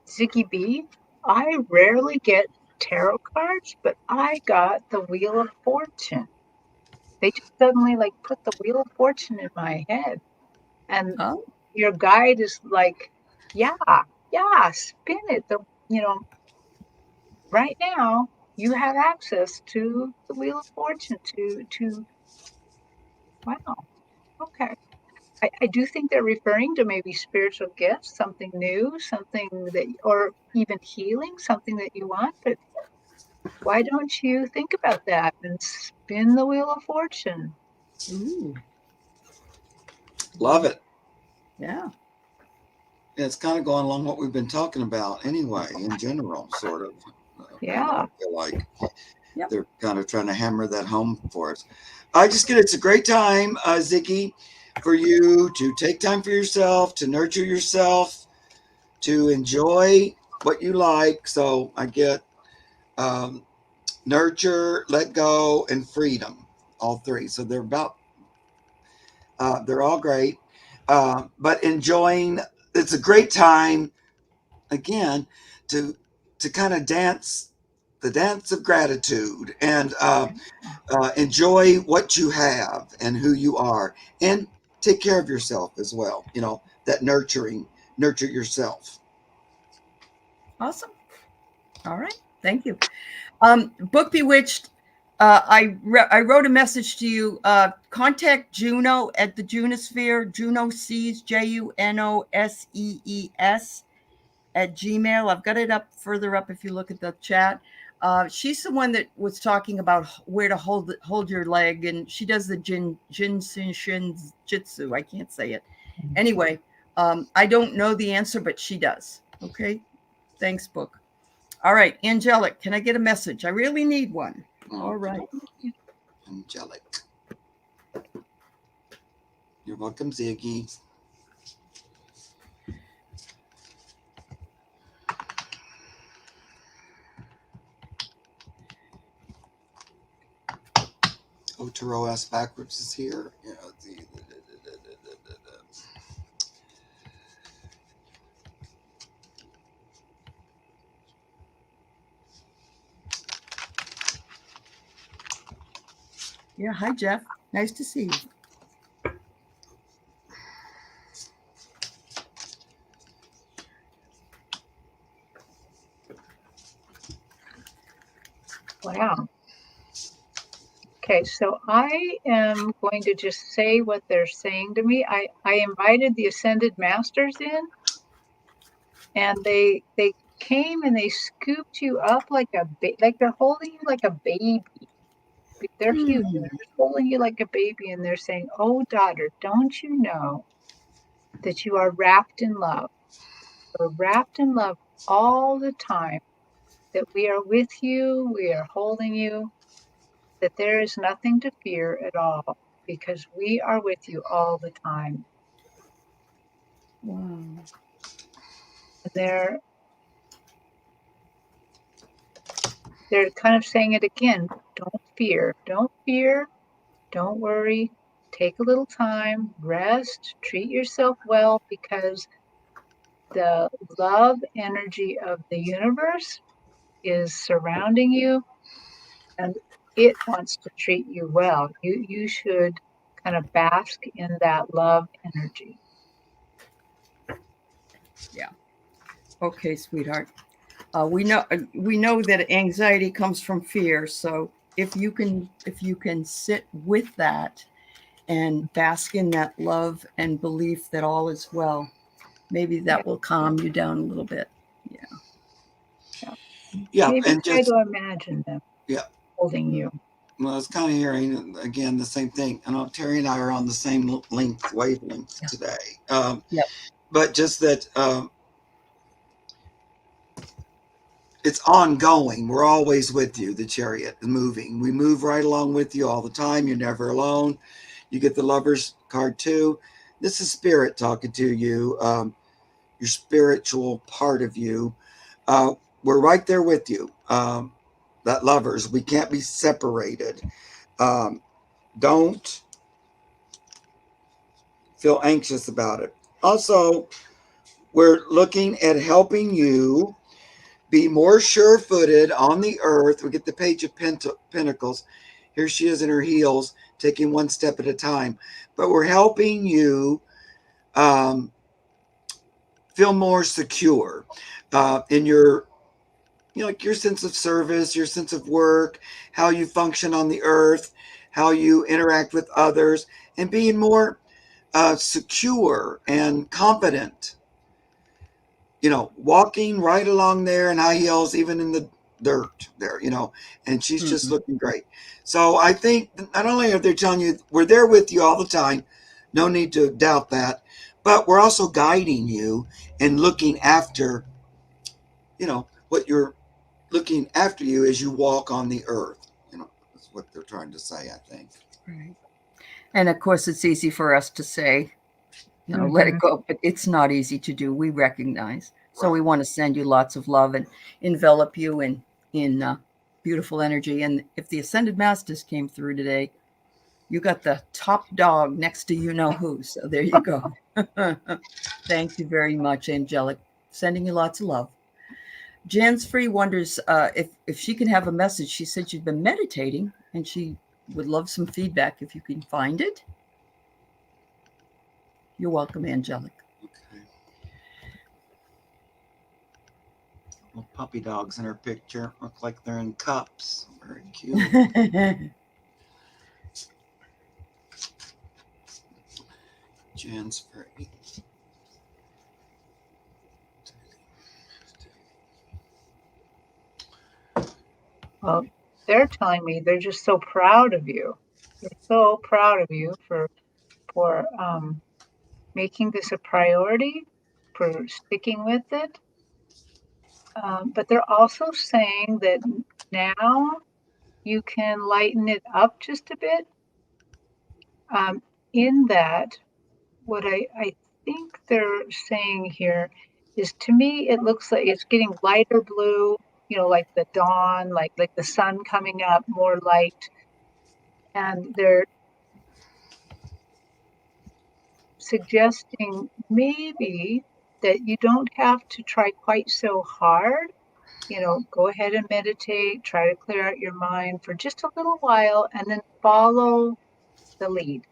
Speaker 3: Ziggy B, I rarely get tarot cards, but I got the Wheel of Fortune. They just suddenly like put the Wheel of Fortune in my head. And your guide is like, yeah, spin it. Right now you have access to the Wheel of Fortune to wow. Okay. I do think they're referring to maybe spiritual gifts, something new, something that, or even healing, something that you want. But why don't you think about that and spin the Wheel of Fortune?
Speaker 1: Ooh.
Speaker 2: Love it.
Speaker 1: Yeah.
Speaker 2: It's kind of going along what we've been talking about anyway, in general, sort of.
Speaker 3: Yeah.
Speaker 2: I feel like they're kind of trying to hammer that home for us. I just get it's a great time, Ziggy, for you to take time for yourself, to nurture yourself, to enjoy what you like. So I get nurture, let go, and freedom, all three. So they're all great, but enjoying. It's a great time, again, to kind of dance the dance of gratitude and enjoy what you have and who you are, and take care of yourself as well. You know, that nurture yourself.
Speaker 1: Awesome. All right. Thank you. Book Bewitched. I wrote a message to you. Contact Juno at the Junosphere. Juno Sees, JUNOSEES at Gmail. I've got it up further up if you look at the chat. She's the one that was talking about where to hold your leg, and she does the Jinshin Jitsu. I can't say it. Anyway, I don't know the answer, but she does. Okay. Thanks, Book. All right, angelic, can I get a message? I really need one. All right.
Speaker 2: Angelic. You're welcome, Ziggy. Otero S backwards is here. Yeah,
Speaker 1: Yeah, hi, Jeff. Nice to see you.
Speaker 3: Wow. Okay, so I am going to just say what they're saying to me. I invited the Ascended Masters in, and they came and they scooped you up like like they're holding you like a baby. They're huge. And they're just holding you like a baby, and they're saying, "Oh, daughter, don't you know that you are wrapped in love? We're wrapped in love all the time. That we are with you, we are holding you, that there is nothing to fear at all because we are with you all the time."
Speaker 1: Wow.
Speaker 3: They're kind of saying it again. Don't fear. Don't fear. Don't worry. Take a little time, rest, treat yourself well because the love energy of the universe is surrounding you and it wants to treat you well. You should kind of bask in that love energy.
Speaker 1: Yeah. Okay, sweetheart. We know that anxiety comes from fear. So if you can sit with that and bask in that love and belief that all is well, maybe that will calm you down a little bit.
Speaker 2: yeah,
Speaker 3: Maybe
Speaker 2: and
Speaker 3: try
Speaker 2: just
Speaker 3: to imagine them holding you.
Speaker 2: Well, I was kind of hearing again the same thing. I know Terry and I are on the same wavelength today.
Speaker 1: Yep.
Speaker 2: But just that it's ongoing. We're always with you. The chariot is moving. We move right along with you all the time. You're never alone. You get the Lover's card too. This is spirit talking to you. Your spiritual part of you. We're right there with you. That Lovers. We can't be separated. Don't feel anxious about it. Also, we're looking at helping you be more sure-footed on the earth. We get the Page of Pentacles. Here she is in her heels, taking one step at a time. But we're helping you feel more secure in your, like your sense of service, your sense of work, how you function on the earth, how you interact with others, and being more secure and confident. Walking right along there in high heels, even in the dirt there, and she's just looking great. So I think not only are they telling you we're there with you all the time, no need to doubt that, but we're also guiding you and looking after, what you're looking after you as you walk on the earth. That's what they're trying to say, I think.
Speaker 1: Right. And of course, it's easy for us to say, let it go, but it's not easy to do. We recognize. So we want to send you lots of love and envelop you in beautiful energy. And if the Ascended Masters came through today, you got the top dog next to you know who. So there you go. Thank you very much, Angelic. Sending you lots of love. Jan's Free wonders if she can have a message. She said she's been meditating and she would love some feedback if you can find it. You're welcome, Angelic.
Speaker 2: Okay. Little puppy dogs in her picture look like they're in cups. Very cute. Jan's Free.
Speaker 3: Well, they're telling me they're just so proud of you. They're so proud of you for making this a priority, for sticking with it. But they're also saying that now you can lighten it up just a bit. In that, what I think they're saying here is, to me, it looks like it's getting lighter blue, like the dawn, like the sun coming up, more light. And they're suggesting maybe that you don't have to try quite so hard. Go ahead and meditate, try to clear out your mind for just a little while, and then follow the lead.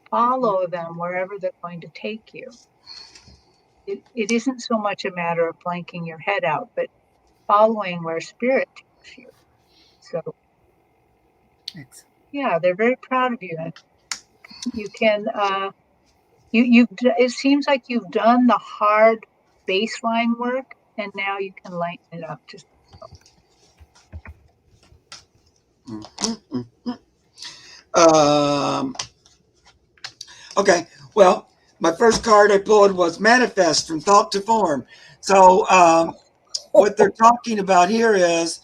Speaker 3: Follow them wherever they're going to take you. It isn't so much a matter of blanking your head out, but following where spirit takes you. So, yeah, they're very proud of you. And you can, it seems like you've done the hard baseline work, and now you can lighten it up just.
Speaker 2: Okay. Well, my first card I pulled was manifest from thought to form. So what they're talking about here is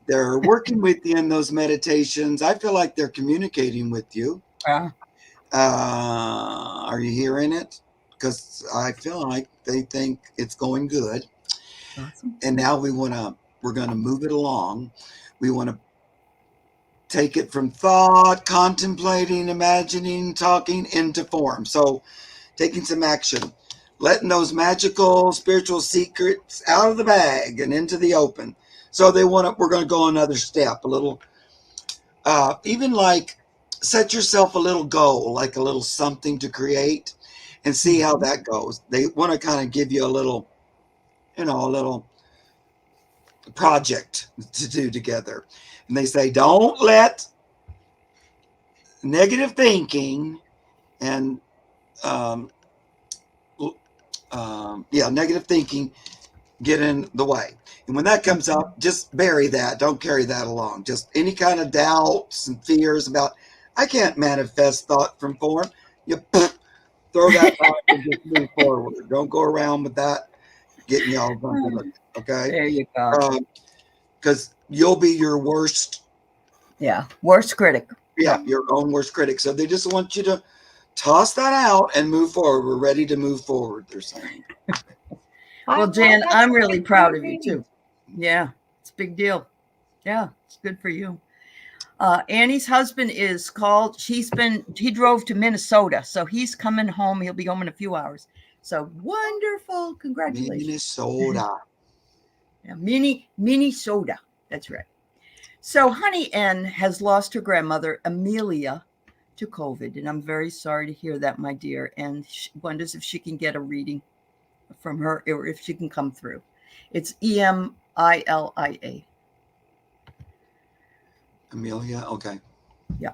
Speaker 2: they're working with you in those meditations. I feel like they're communicating with you. Are you hearing it? Because I feel like they think it's going good. Awesome. And now we're going to move it along. We want to take it from thought, contemplating, imagining, talking into form. So taking some action, letting those magical spiritual secrets out of the bag and into the open. So we're going to go another step, a little, even like set yourself a little goal, like a little something to create and see how that goes. They want to kind of give you a little project to do together. And they say, don't let negative thinking and negative thinking get in the way. And when that comes up, just bury that. Don't carry that along. Just any kind of doubts and fears about, I can't manifest thought from form. You throw that out and just move forward. Don't go around with that getting you all bumped. Okay?
Speaker 1: There you go.
Speaker 2: Because you'll be your worst.
Speaker 1: Yeah, worst critic.
Speaker 2: Yeah, your own worst critic. So they just want you to toss that out and move forward. We're ready to move forward, they're saying.
Speaker 1: Well, Jan, I'm really proud of you too. Yeah, it's a big deal. Yeah, it's good for you. Annie's husband is called. He drove to Minnesota, so he's coming home. He'll be home in a few hours. So wonderful. Congratulations.
Speaker 2: Minnesota.
Speaker 1: Yeah, Minnesota. That's right. So Honey N has lost her grandmother, Amelia, to COVID. And I'm very sorry to hear that, my dear. And she wonders if she can get a reading from her or if she can come through. It's Emilia.
Speaker 2: Amelia, okay.
Speaker 1: Yeah.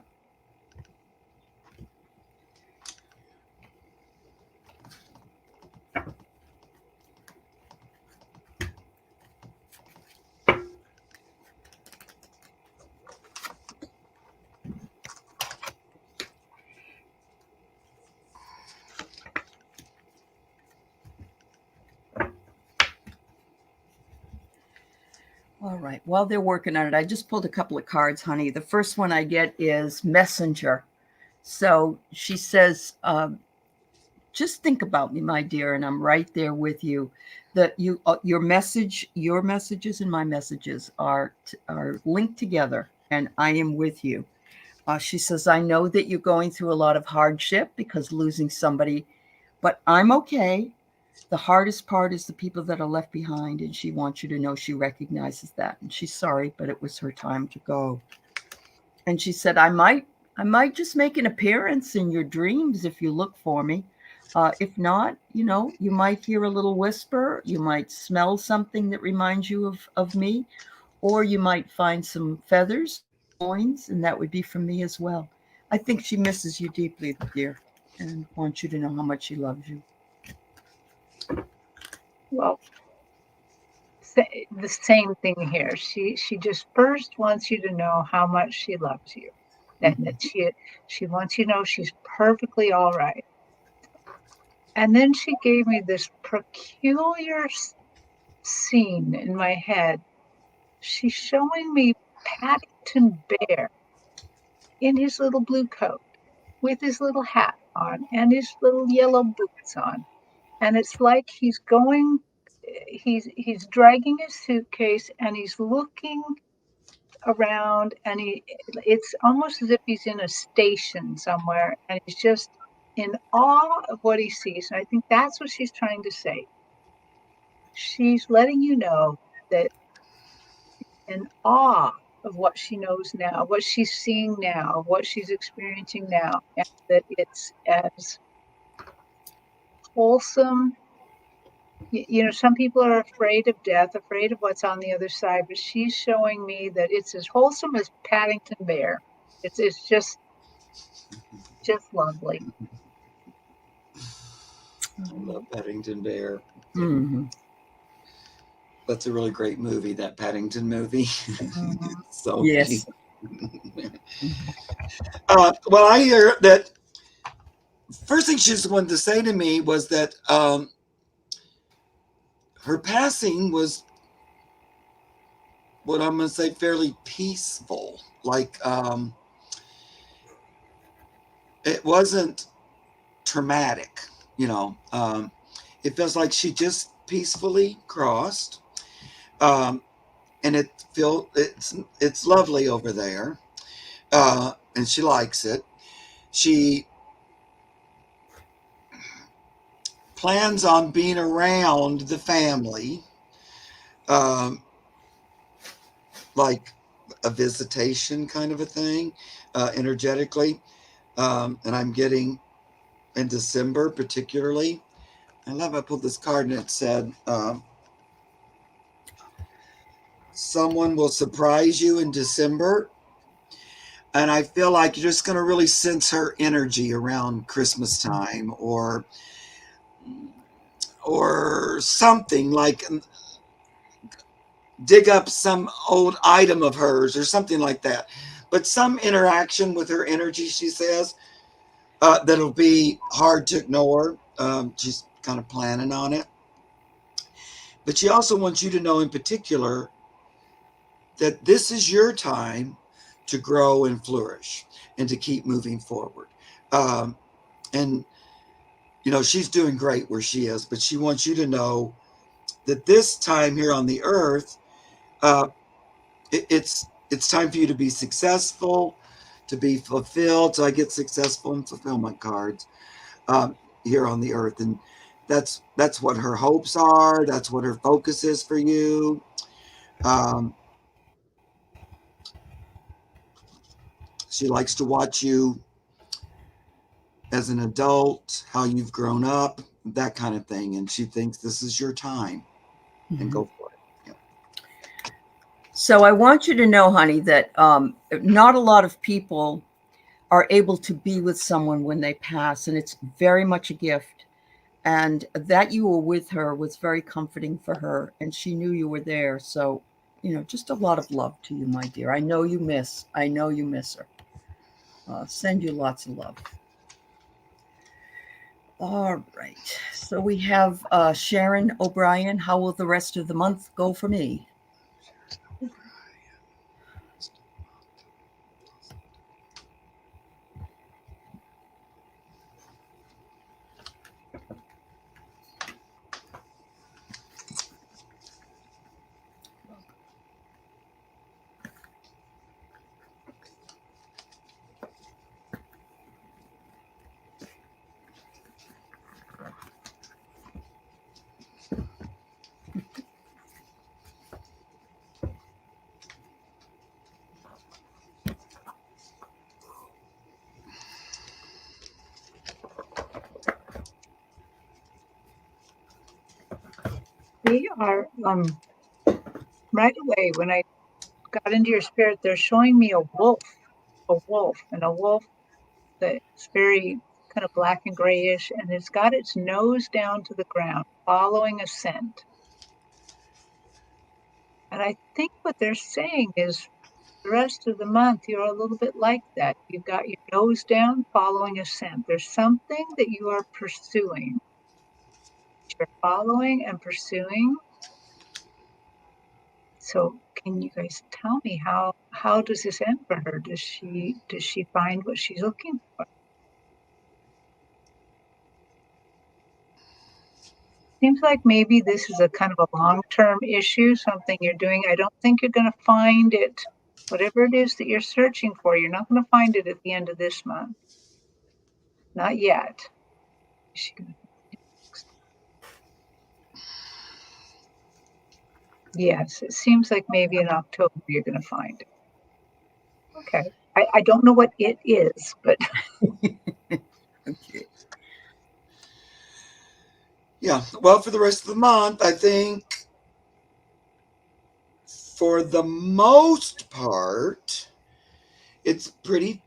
Speaker 1: All right. While they're working on it, I just pulled a couple of cards, honey. The first one I get is Messenger. So she says, just think about me, my dear, and I'm right there with you. That your messages and my messages are linked together, and I am with you. She says, I know that you're going through a lot of hardship because losing somebody, but I'm okay. The hardest part is the people that are left behind, and she wants you to know she recognizes that, and she's sorry, but it was her time to go. And she said, I might just make an appearance in your dreams if you look for me. If not, you might hear a little whisper, you might smell something that reminds you of me, or you might find some feathers, coins, and that would be from me as well. I think she misses you deeply, dear, and wants you to know how much she loves you.
Speaker 3: Well, the same thing here. She just first wants you to know how much she loves you, and that she wants you to know she's perfectly all right. And then she gave me this peculiar scene in my head. She's showing me Paddington Bear in his little blue coat with his little hat on and his little yellow boots on. And it's like he's dragging his suitcase and he's looking around, and it's almost as if he's in a station somewhere, and he's just in awe of what he sees. And I think that's what she's trying to say. She's letting you know that in awe of what she knows now, what she's seeing now, what she's experiencing now, and that it's as wholesome. Some people are afraid of death, afraid of what's on the other side, but she's showing me that it's as wholesome as Paddington Bear. It's just lovely.
Speaker 2: I love Paddington Bear.
Speaker 1: Mm-hmm.
Speaker 2: That's a really great movie, that Paddington movie.
Speaker 3: Mm-hmm.
Speaker 2: So
Speaker 1: Yes.
Speaker 2: Well, I hear that first thing she just wanted to say to me was that her passing was what I'm going to say fairly peaceful. Like it wasn't traumatic, it feels like she just peacefully crossed, and it's lovely over there, and she likes it. She plans on being around the family, like a visitation kind of a thing, energetically, and I'm getting in December particularly. I love I pulled this card and it said, someone will surprise you in December. And I feel like you're just going to really sense her energy around Christmas time, or something like dig up some old item of hers or something like that. But some interaction with her energy, she says, that'll be hard to ignore. She's kind of planning on it. But she also wants you to know in particular that this is your time to grow and flourish and to keep moving forward. And, she's doing great where she is, but she wants you to know that this time here on the earth, it's time for you to be successful, to be fulfilled. So I get successful and fulfillment cards here on the earth. And that's what her hopes are. That's what her focus is for you. She likes to watch you as an adult, how you've grown up, that kind of thing. And she thinks this is your time. Mm-hmm. And go for it. Yeah.
Speaker 1: So I want you to know, honey, that not a lot of people are able to be with someone when they pass, and it's very much a gift. And that you were with her was very comforting for her, and she knew you were there. So, just a lot of love to you, my dear. I know you miss her. Send you lots of love. All right. So we have Sharon O'Brien. How will the rest of the month go for me?
Speaker 3: We are right away when I got into your spirit, they're showing me a wolf that's very kind of black and grayish, and it's got its nose down to the ground, following a scent. And I think what they're saying is the rest of the month, you're a little bit like that. You've got your nose down, following a scent. There's something that you are pursuing. You're following and pursuing. So can you guys tell me how does this end for her? Does she find what she's looking for? Seems like maybe this is a kind of a long-term issue, something you're doing. I don't think you're going to find it. Whatever it is that you're searching for, you're not going to find it at the end of this month. Not yet. Is she gonna find it next? Yes, it seems like maybe in October you're going to find it. Okay. I don't know what it is, but
Speaker 1: Okay.
Speaker 2: Yeah. Well, for the rest of the month, I think for the most part, it's pretty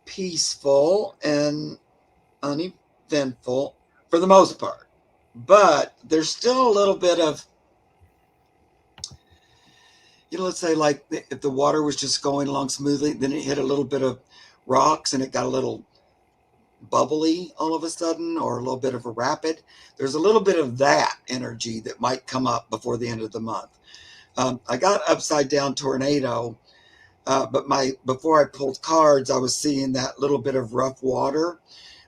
Speaker 2: peaceful and uneventful for the most part. But there's still a little bit of, let's say like if the water was just going along smoothly, then it hit a little bit of rocks and it got a little bubbly all of a sudden, or a little bit of a rapid. There's a little bit of that energy that might come up before the end of the month. I got upside down tornado, but before I pulled cards, I was seeing that little bit of rough water,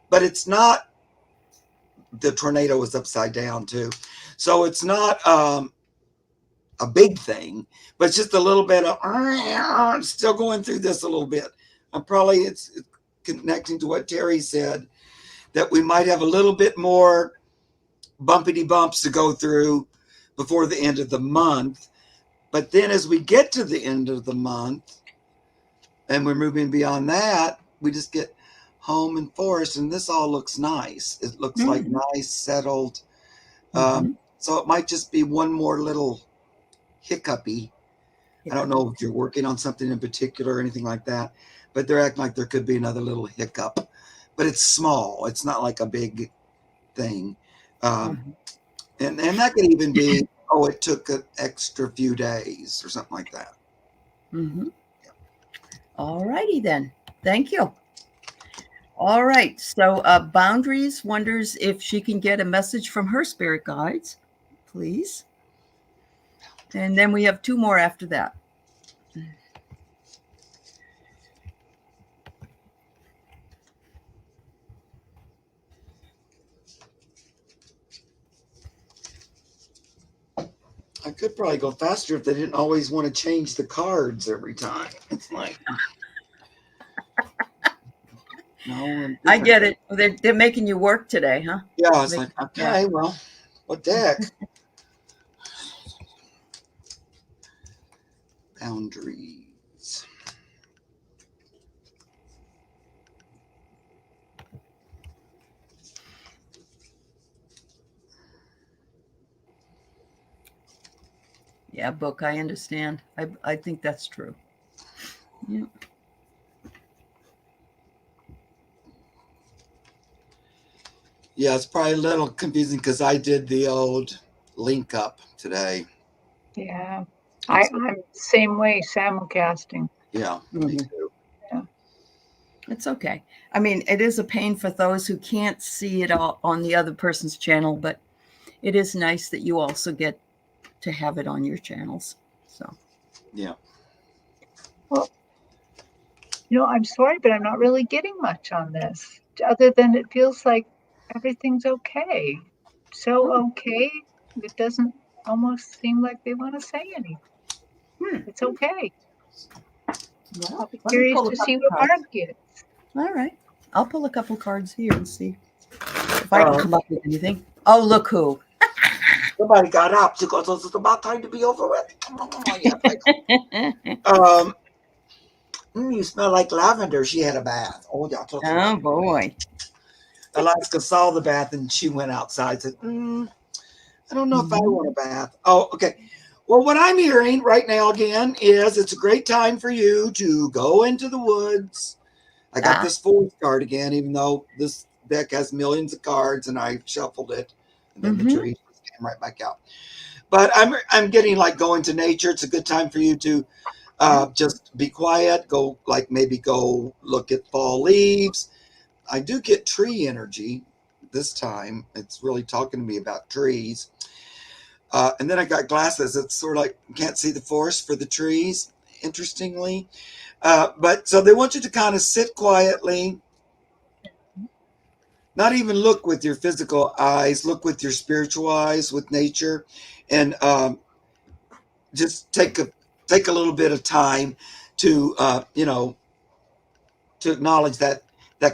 Speaker 2: but it's not. The tornado was upside down too, so it's not a big thing, but it's just a little bit of still going through this a little bit. It's connecting to what Terry said, that we might have a little bit more bumpity bumps to go through before the end of the month. But then as we get to the end of the month and we're moving beyond that, we just get home and forest, and this all looks nice. It looks like nice, settled. So it might just be one more little hiccupy. I don't know if you're working on something in particular or anything like that, but they're acting like there could be another little hiccup. But it's small. It's not like a big thing. And that could even be, it took an extra few days or something like that.
Speaker 1: All righty then. Thank you. All right. So Boundaries wonders if she can get a message from her spirit guides, please. And then we have two more after that.
Speaker 2: I could probably go faster if they didn't always want to change the cards every time. It's like, no.
Speaker 1: I get it. They're making you work today, huh?
Speaker 2: Yeah, it's like, okay, well, what deck? Boundaries.
Speaker 1: Yeah, book, I understand. I think that's true. Yeah.
Speaker 2: Yeah, it's probably a little confusing because I did the old link up today.
Speaker 3: Yeah. I'm same way, simulcasting.
Speaker 2: Yeah, me too.
Speaker 3: Yeah.
Speaker 1: It's okay. I mean, it is a pain for those who can't see it all on the other person's channel, but it is nice that you also get to have it on your channels. So,
Speaker 2: yeah.
Speaker 3: Well, I'm sorry, but I'm not really getting much on this, other than it feels like everything's okay. So okay, it doesn't almost seem like they want to say anything. It's okay.
Speaker 1: Well,
Speaker 3: I'll be curious to see what Mark gets.
Speaker 1: All right. I'll pull a couple cards here and see if I can come up with anything. Oh, look who.
Speaker 2: Somebody got up. She goes, it's about time to be over with. You smell like lavender. She had a bath. Oh
Speaker 1: boy.
Speaker 2: Alaska saw the bath and she went outside and said, I don't know if I want a bath. Oh, okay. Well, what I'm hearing right now again is it's a great time for you to go into the woods. I got this fourth card again, even though this deck has millions of cards and I shuffled it. And then the tree came right back out. But I'm getting like going to nature. It's a good time for you to just be quiet. Maybe go look at fall leaves. I do get tree energy this time. It's really talking to me about trees. And then I got glasses. It's sort of like you can't see the forest for the trees, interestingly. But so they want you to kind of sit quietly, not even look with your physical eyes, look with your spiritual eyes, with nature, and just take a little bit of time to to acknowledge that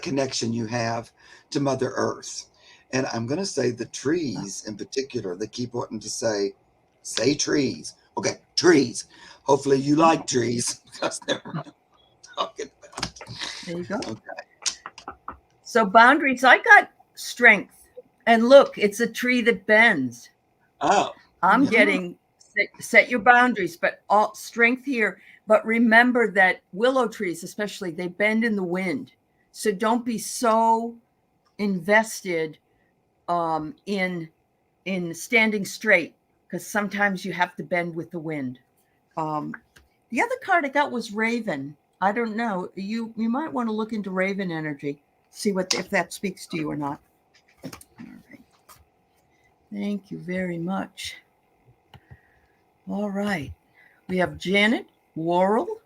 Speaker 2: connection you have to Mother Earth. And I'm going to say the trees in particular. They keep wanting to say trees. Okay, trees. Hopefully you like trees because they're talking about.
Speaker 1: There you go.
Speaker 2: Okay.
Speaker 1: So boundaries, I got strength. And look, it's a tree that bends.
Speaker 2: Oh.
Speaker 1: I'm
Speaker 2: Yeah.
Speaker 1: getting set your boundaries, but all strength here. But remember that willow trees, especially, they bend in the wind. So don't be so invested in standing straight, because sometimes you have to bend with the wind. The other card I got was Raven. I don't know. You might want to look into Raven energy, see if that speaks to you or not. All right. Thank you very much. All right. We have Janet Worrell.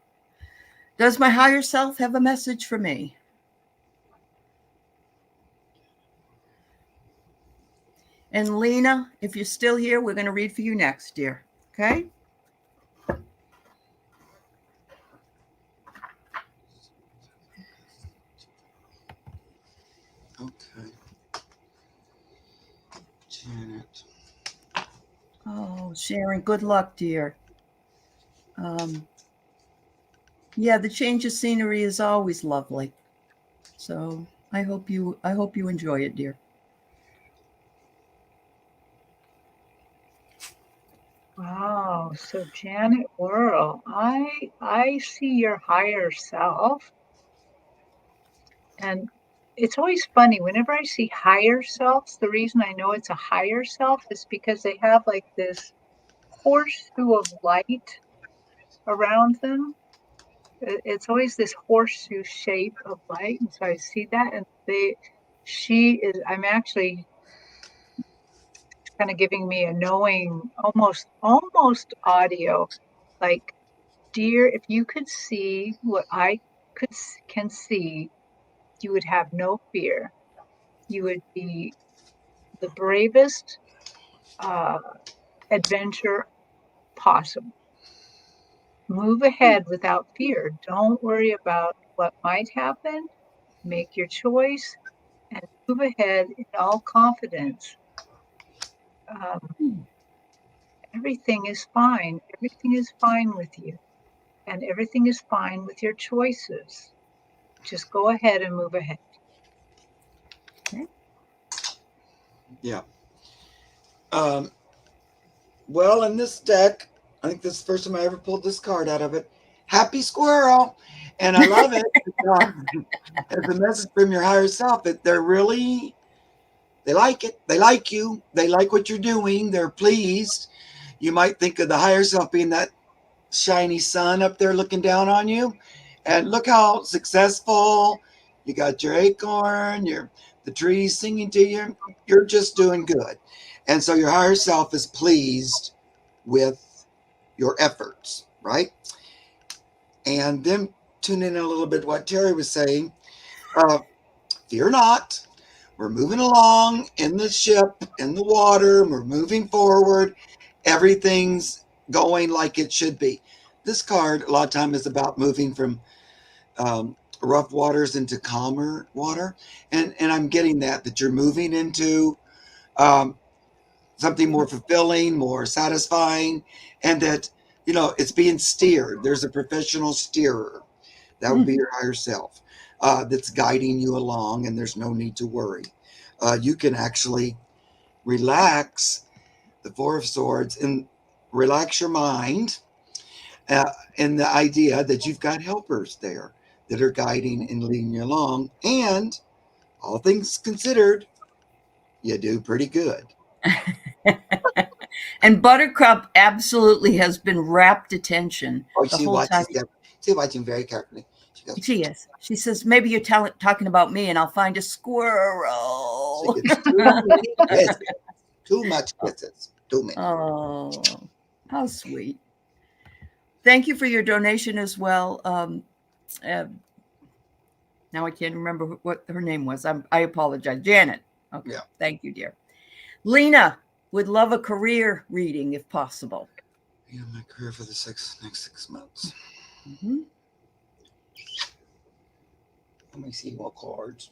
Speaker 1: Does my higher self have a message for me? And Lena, if you're still here, we're going to read for you next, dear. Okay?
Speaker 2: Okay. Janet.
Speaker 1: Oh, Sharon, good luck, dear. Yeah, the change of scenery is always lovely. So I hope you enjoy it, dear.
Speaker 3: Wow. So Janet Worrell, I see your higher self. And it's always funny whenever I see higher selves, the reason I know it's a higher self is because they have like this horseshoe of light around them. It's always this horseshoe shape of light. And so I see that and I'm actually kind of giving me a knowing, almost audio, like, dear, if you could see what I can see, you would have no fear. You would be the bravest adventure possible. Move ahead without fear. Don't worry about what might happen. Make your choice and move ahead in all confidence. Everything is fine. Everything is fine with you. And everything is fine with your choices. Just go ahead and move ahead.
Speaker 1: Okay.
Speaker 2: Yeah. Well, in this deck, I think this is the first time I ever pulled this card out of it. Happy Squirrel. And I love it. It's a message from your higher self that they like it. They like you. They like what you're doing. They're pleased. You might think of the higher self being that shiny sun up there looking down on you. And look how successful you got your acorn, the trees singing to you. You're just doing good. And so your higher self is pleased with your efforts, right? And then tune in a little bit what Terry was saying. Fear not. We're moving along in the ship, in the water. We're moving forward. Everything's going like it should be. This card, a lot of time, is about moving from rough waters into calmer water. And I'm getting that you're moving into something more fulfilling, more satisfying, and that, it's being steered. There's a professional steerer. That would be your higher self that's guiding you along, and there's no need to worry. You can actually relax the Four of Swords and relax your mind in the idea that you've got helpers there that are guiding and leading you along. And all things considered, you do pretty good.
Speaker 1: And Buttercup absolutely has been rapt attention the whole time.
Speaker 2: She's watching very carefully.
Speaker 1: She is. She says, maybe you're talking about me and I'll find a squirrel.
Speaker 2: She gets too much kisses. Too many.
Speaker 1: Oh, how sweet. Thank you for your donation as well. Now I can't remember what her name was. I apologize. Janet. Okay. Yeah. Thank you, dear. Lena would love a career reading if possible.
Speaker 2: Yeah, my career for the next 6 months.
Speaker 1: Mm-hmm.
Speaker 2: Let me see more cards.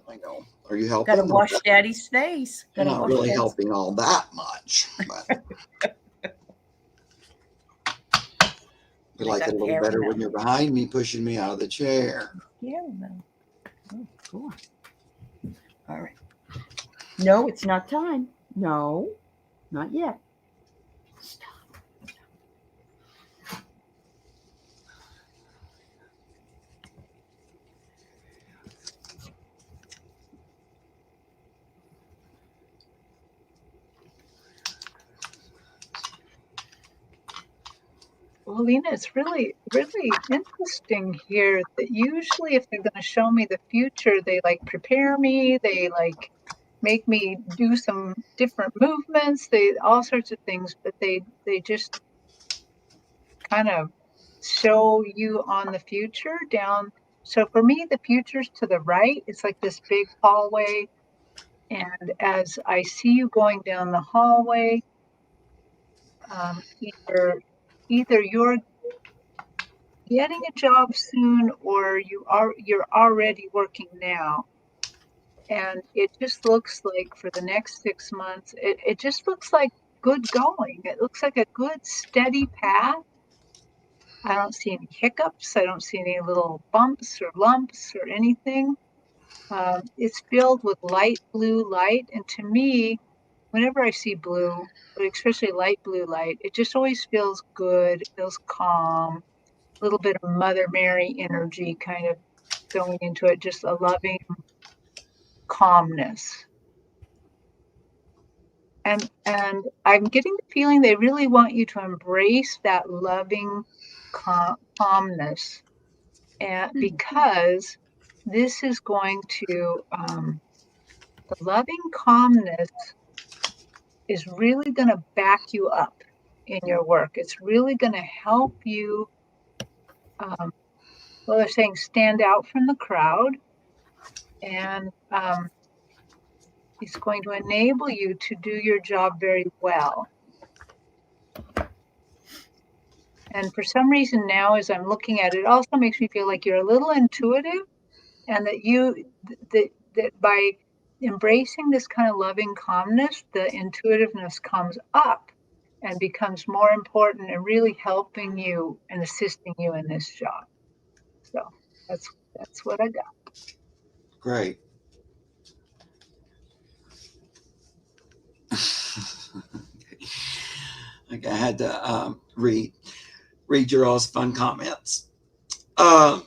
Speaker 2: I know. Are you helping?
Speaker 1: Gotta wash Daddy's face.
Speaker 2: You're not really helping all that much. But you like it a little better when you're behind me, pushing me out of the chair.
Speaker 1: Caramel. Oh, cool. All right. No, it's not time. No, not yet. Stop.
Speaker 3: Well, Lena, it's really, really interesting here that usually if they're going to show me the future, they like prepare me, they like make me do some different movements, all sorts of things, but they just kind of show you on the future down. So for me, the future's to the right. It's like this big hallway. And as I see you going down the hallway, either you're getting a job soon or you're already working now. And it just looks like for the next 6 months, it just looks like good going. It looks like a good steady path. I don't see any hiccups. I don't see any little bumps or lumps or anything. It's filled with light blue light. And to me, whenever I see blue, but especially light blue light, it just always feels good, feels calm, a little bit of Mother Mary energy kind of going into it, just a loving calmness. And I'm getting the feeling they really want you to embrace that loving calmness, and because this is going to the loving calmness is really going to back you up in your work. It's really going to help you, well, they're saying stand out from the crowd, and it's going to enable you to do your job very well. And for some reason now, as I'm looking at it, it also makes me feel like you're a little intuitive, and that by embracing this kind of loving calmness, the intuitiveness comes up and becomes more important and really helping you and assisting you in this job. So that's what I got.
Speaker 2: Great. Okay, I had to read your all's fun comments. You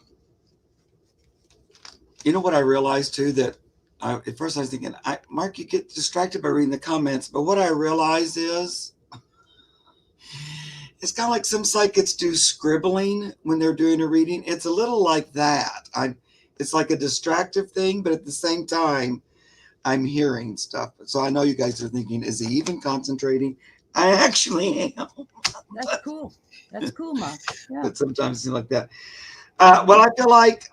Speaker 2: know what I realized too, that at first I was thinking, Mark, you get distracted by reading the comments, but what I realized is it's kind of like some psychics do scribbling when they're doing a reading. It's a little like that. It's like a distractive thing, but at the same time, I'm hearing stuff. So I know you guys are thinking, is he even concentrating? I actually am.
Speaker 1: That's cool. That's cool, Mark. Yeah.
Speaker 2: But sometimes it's like that. Well, I feel like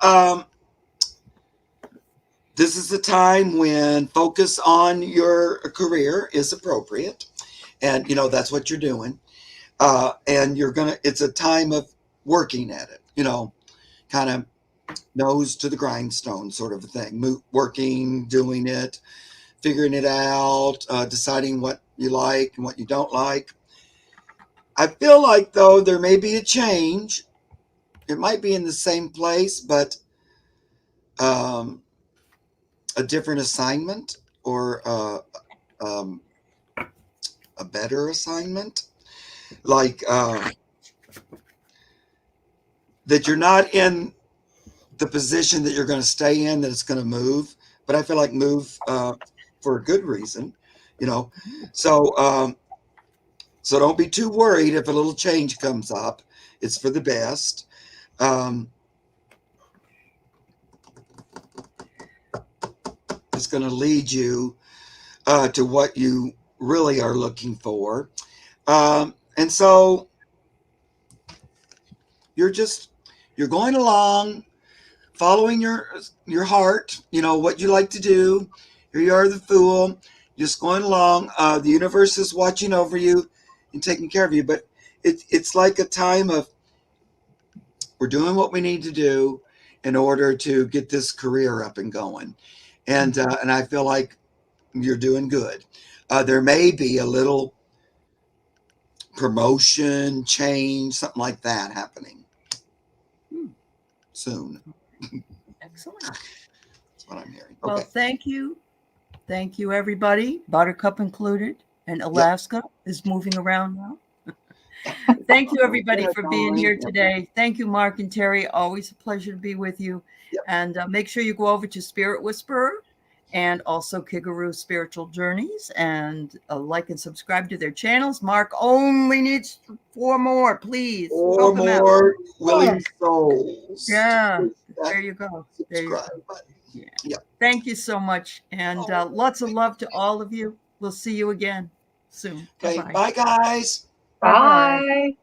Speaker 2: this is a time when focus on your career is appropriate. And, that's what you're doing. And it's a time of working at it, kind of nose to the grindstone sort of a thing, working, doing it, figuring it out, deciding what you like and what you don't like. I feel like, though, there may be a change. It might be in the same place, but a different assignment or a better assignment. Like that you're not in the position that you're going to stay in, that it's going to move. But I feel like move for a good reason, So so don't be too worried if a little change comes up. It's for the best. It's going to lead you to what you really are looking for. And so you're going along, following your heart, what you like to do. Here you are, the fool, just going along. The universe is watching over you and taking care of you. But it's like a time of, we're doing what we need to do in order to get this career up and going. And I feel like you're doing good. There may be a little promotion, change, something like that happening soon.
Speaker 1: Excellent.
Speaker 2: That's what I'm hearing.
Speaker 1: Well,
Speaker 2: Okay.
Speaker 1: thank you. Thank you, everybody, Buttercup included. And Alaska is moving around now. Thank you, everybody, for being here today. Thank you, Mark and Terry. Always a pleasure to be with you.
Speaker 2: Yep.
Speaker 1: And make sure you go over to Spirit Whisperer and also Kigaroo Spiritual Journeys and like and subscribe to their channels. Mark only needs 4 more, please.
Speaker 2: 4 more willing souls.
Speaker 1: Yeah, there you go. There you go. Yeah.
Speaker 2: Yep.
Speaker 1: Thank you so much. And lots of love to all of you. We'll see you again soon.
Speaker 2: Okay.
Speaker 1: Bye-bye.
Speaker 2: Bye, guys.
Speaker 3: Bye.